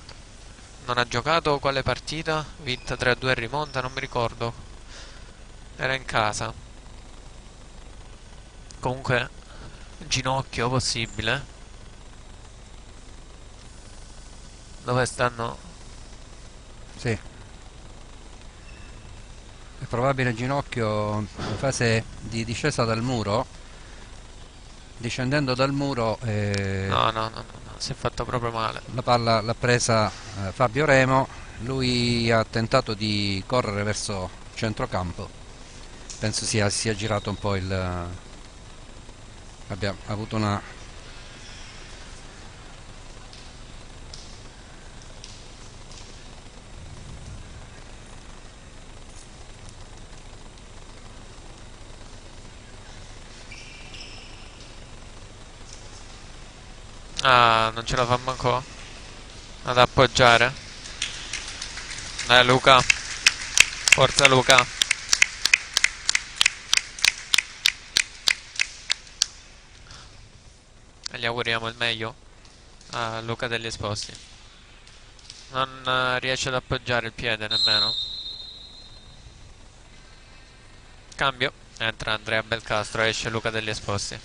Non ha giocato quale partita? Vinta 3-2 e rimonta, non mi ricordo. Era in casa. Comunque, ginocchio possibile. Dove stanno? Sì, è probabile ginocchio in fase di discesa dal muro. Discendendo dal muro, No, no, no, no, no, si è fatto proprio male. la palla l'ha presa Fabio Remo. Lui ha tentato di correre verso centrocampo. Penso sia girato un po' abbia avuto una. Ah, non ce la fa manco ad appoggiare. Luca. Forza Luca. E gli auguriamo il meglio a Luca degli Esposti. Non riesce ad appoggiare il piede nemmeno. Cambio. Entra Andrea Belcastro, esce Luca degli Esposti.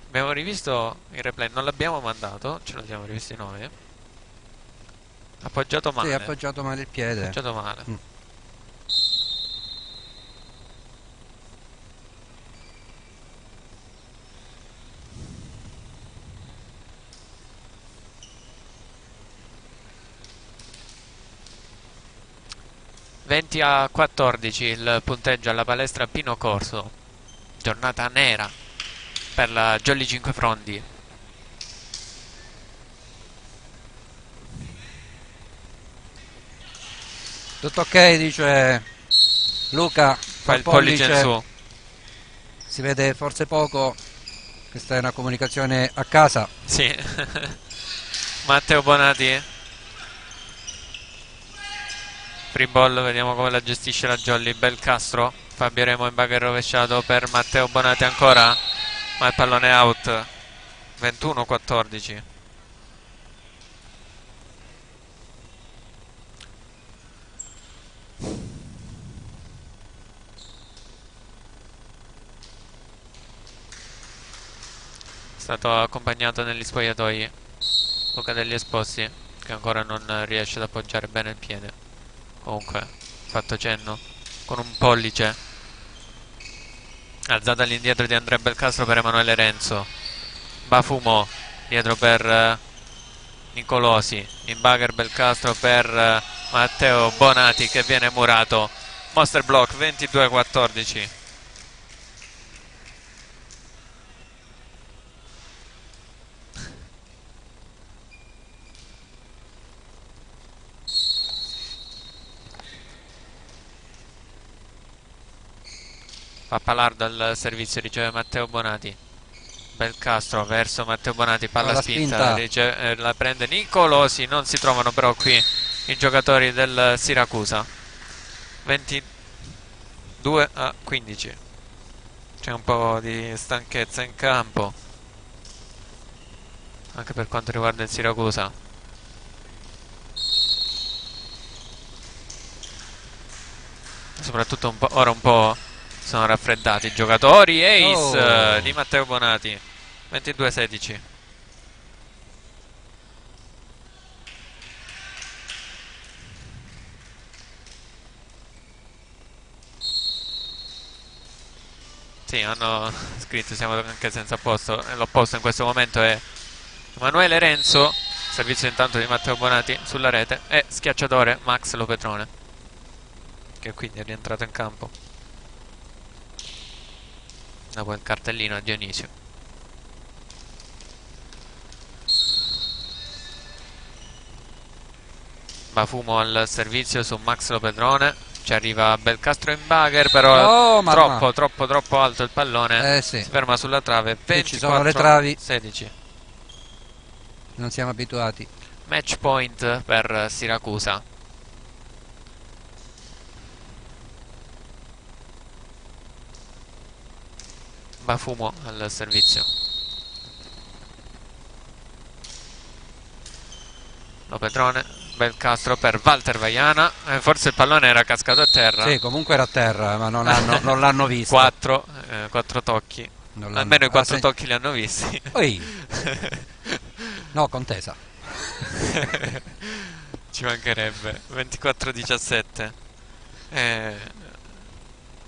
Abbiamo rivisto il replay, non l'abbiamo mandato, ce lo siamo rivisti noi. Appoggiato Sì, ha male. appoggiato male il piede. Appoggiato male. Mm. 20-14 il punteggio alla palestra Pino Corso. Giornata nera per la Jolly Cinquefrondi. Tutto ok, dice Luca, Fa fa il il pollice in pollice, su. si vede forse poco, questa è una comunicazione a casa. Sì. Matteo Bonati. Free ball, vediamo come la gestisce la Jolly. Belcastro. Fabio Remo in bagger rovesciato per Matteo Bonati ancora. Ma il pallone è out. 21-14. È stato accompagnato negli spogliatoi Luca degli Esposti, che ancora non riesce ad appoggiare bene il piede. Comunque, fatto cenno con un pollice Alzata all'indietro di Andrea Belcastro per Emanuele Renzo. Bafumo dietro per Nicolosi. In bagger Belcastro per Matteo Bonati che viene murato. Monster block 22-14. Pappalardo al servizio, riceve Matteo Bonati. Belcastro verso Matteo Bonati, palla La spinta, la prende Nicolosi. Non si trovano però qui i giocatori del Siracusa. 22-15. C'è un po' di stanchezza in campo anche per quanto riguarda il Siracusa. Soprattutto ora un po' sono raffreddati i giocatori. Ace di Matteo Bonati. 22-16. Sì, hanno scritto siamo anche senza posto. L'opposto in questo momento è Emanuele Renzo. Servizio intanto di Matteo Bonati sulla rete. E schiacciatore Max Lopetrone, che quindi è rientrato in campo dopo il cartellino a Dionisio. Bafumo al servizio su Max Lopetrone. Ci arriva Belcastro in bagger, però troppo alto il pallone. Sì. Si ferma sulla trave. 24, ci sono le travi. 16. Non siamo abituati. Match point per Siracusa. Bafumo al servizio. Lopetrone, Belcastro per Walter Vaiana. Forse il pallone era cascato a terra. Sì, comunque era a terra, ma non l'hanno visto. 4 tocchi. Almeno i 4 tocchi li hanno visti. No, contesa. Ci mancherebbe. 24-17.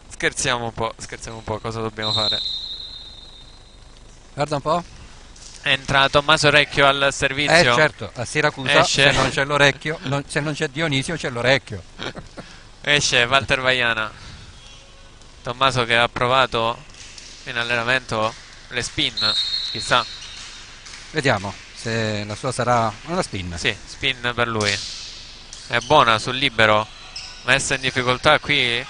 Scherziamo un po', cosa dobbiamo fare? Guarda un po'. È entrato Tommaso Recchio al servizio. Certo, a Siracusa esce. Se non c'è l'orecchio, se non c'è Dionisio c'è l'orecchio. Esce Walter Vaiana. Tommaso che ha provato in allenamento le spin, chissà. Vediamo se la sua sarà una spin. Sì, spin per lui. È buona sul libero. Messa in difficoltà qui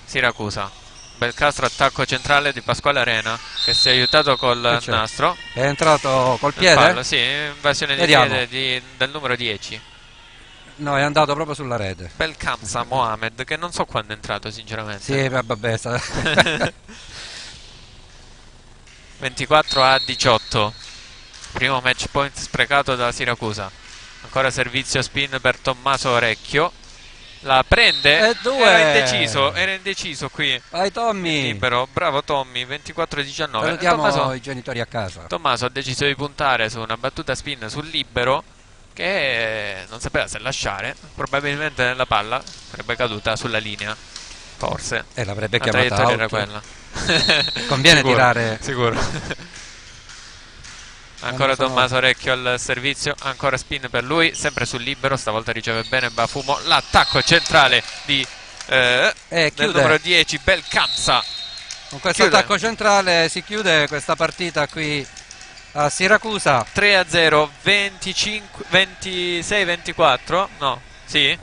Siracusa. Belcastro, attacco centrale di Pasquale Arena, che si è aiutato col nastro. È entrato col piede? Fallo, sì, invasione di piede del numero 10. No, è andato proprio sulla rete. Belkamsa Mohamed, che non so quando è entrato sinceramente. Sì, vabbè. 24-18. Primo match point sprecato da Siracusa. Ancora servizio spin per Tommaso Orecchio. La prende. Era indeciso qui. Vai Tommy. Libero, bravo Tommy. 24-19. Salutiamo i genitori a casa. Tommaso ha deciso di puntare su una battuta spin sul libero, che non sapeva se lasciare. Probabilmente la palla sarebbe caduta sulla linea, forse. E l'avrebbe chiamata out. La traiettoria era quella. Conviene tirare. Sicuro. Ancora Tommaso Orecchio al servizio. Ancora spin per lui, sempre sul libero. Stavolta riceve bene Bafumo. L'attacco centrale di del numero 10 Belkamsa. Con questo attacco centrale si chiude questa partita qui a Siracusa. 3-0, 26-24. No, sì?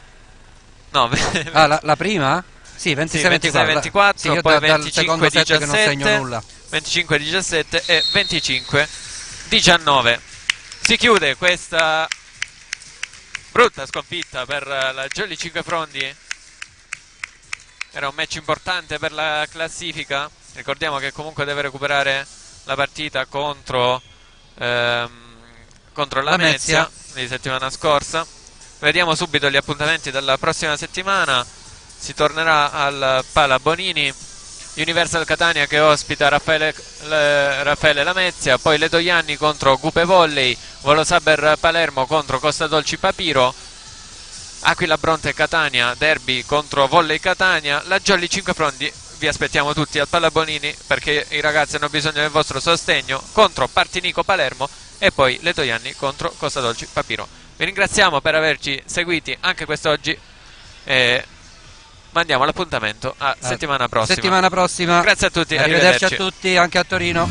No. La prima? Sì, 26-24. Sì, io poi dal secondo set che non segno nulla. 25-17 e 25-19. Si chiude questa brutta sconfitta per la Jolly Cinquefrondi. Era un match importante per la classifica. Ricordiamo che comunque deve recuperare la partita contro la Lamezia di settimana scorsa. Vediamo subito gli appuntamenti della prossima settimana. Si tornerà al Pala Bonini, Universal Catania che ospita Raffaele Lamezia, poi Leto Ianni contro Gupe Volley, Volo Saber Palermo contro Costa Dolci Papiro, Aquila Bronte Catania, derby contro Volley Catania, la Jolly Cinquefrondi vi aspettiamo tutti al Pallabonini, perché i ragazzi hanno bisogno del vostro sostegno contro Partinico Palermo e poi Letojanni contro Costa Dolci Papiro. Vi ringraziamo per averci seguiti anche quest'oggi e mandiamo l'appuntamento a settimana prossima. Settimana prossima. Grazie a tutti, Arrivederci a tutti, anche a Torino.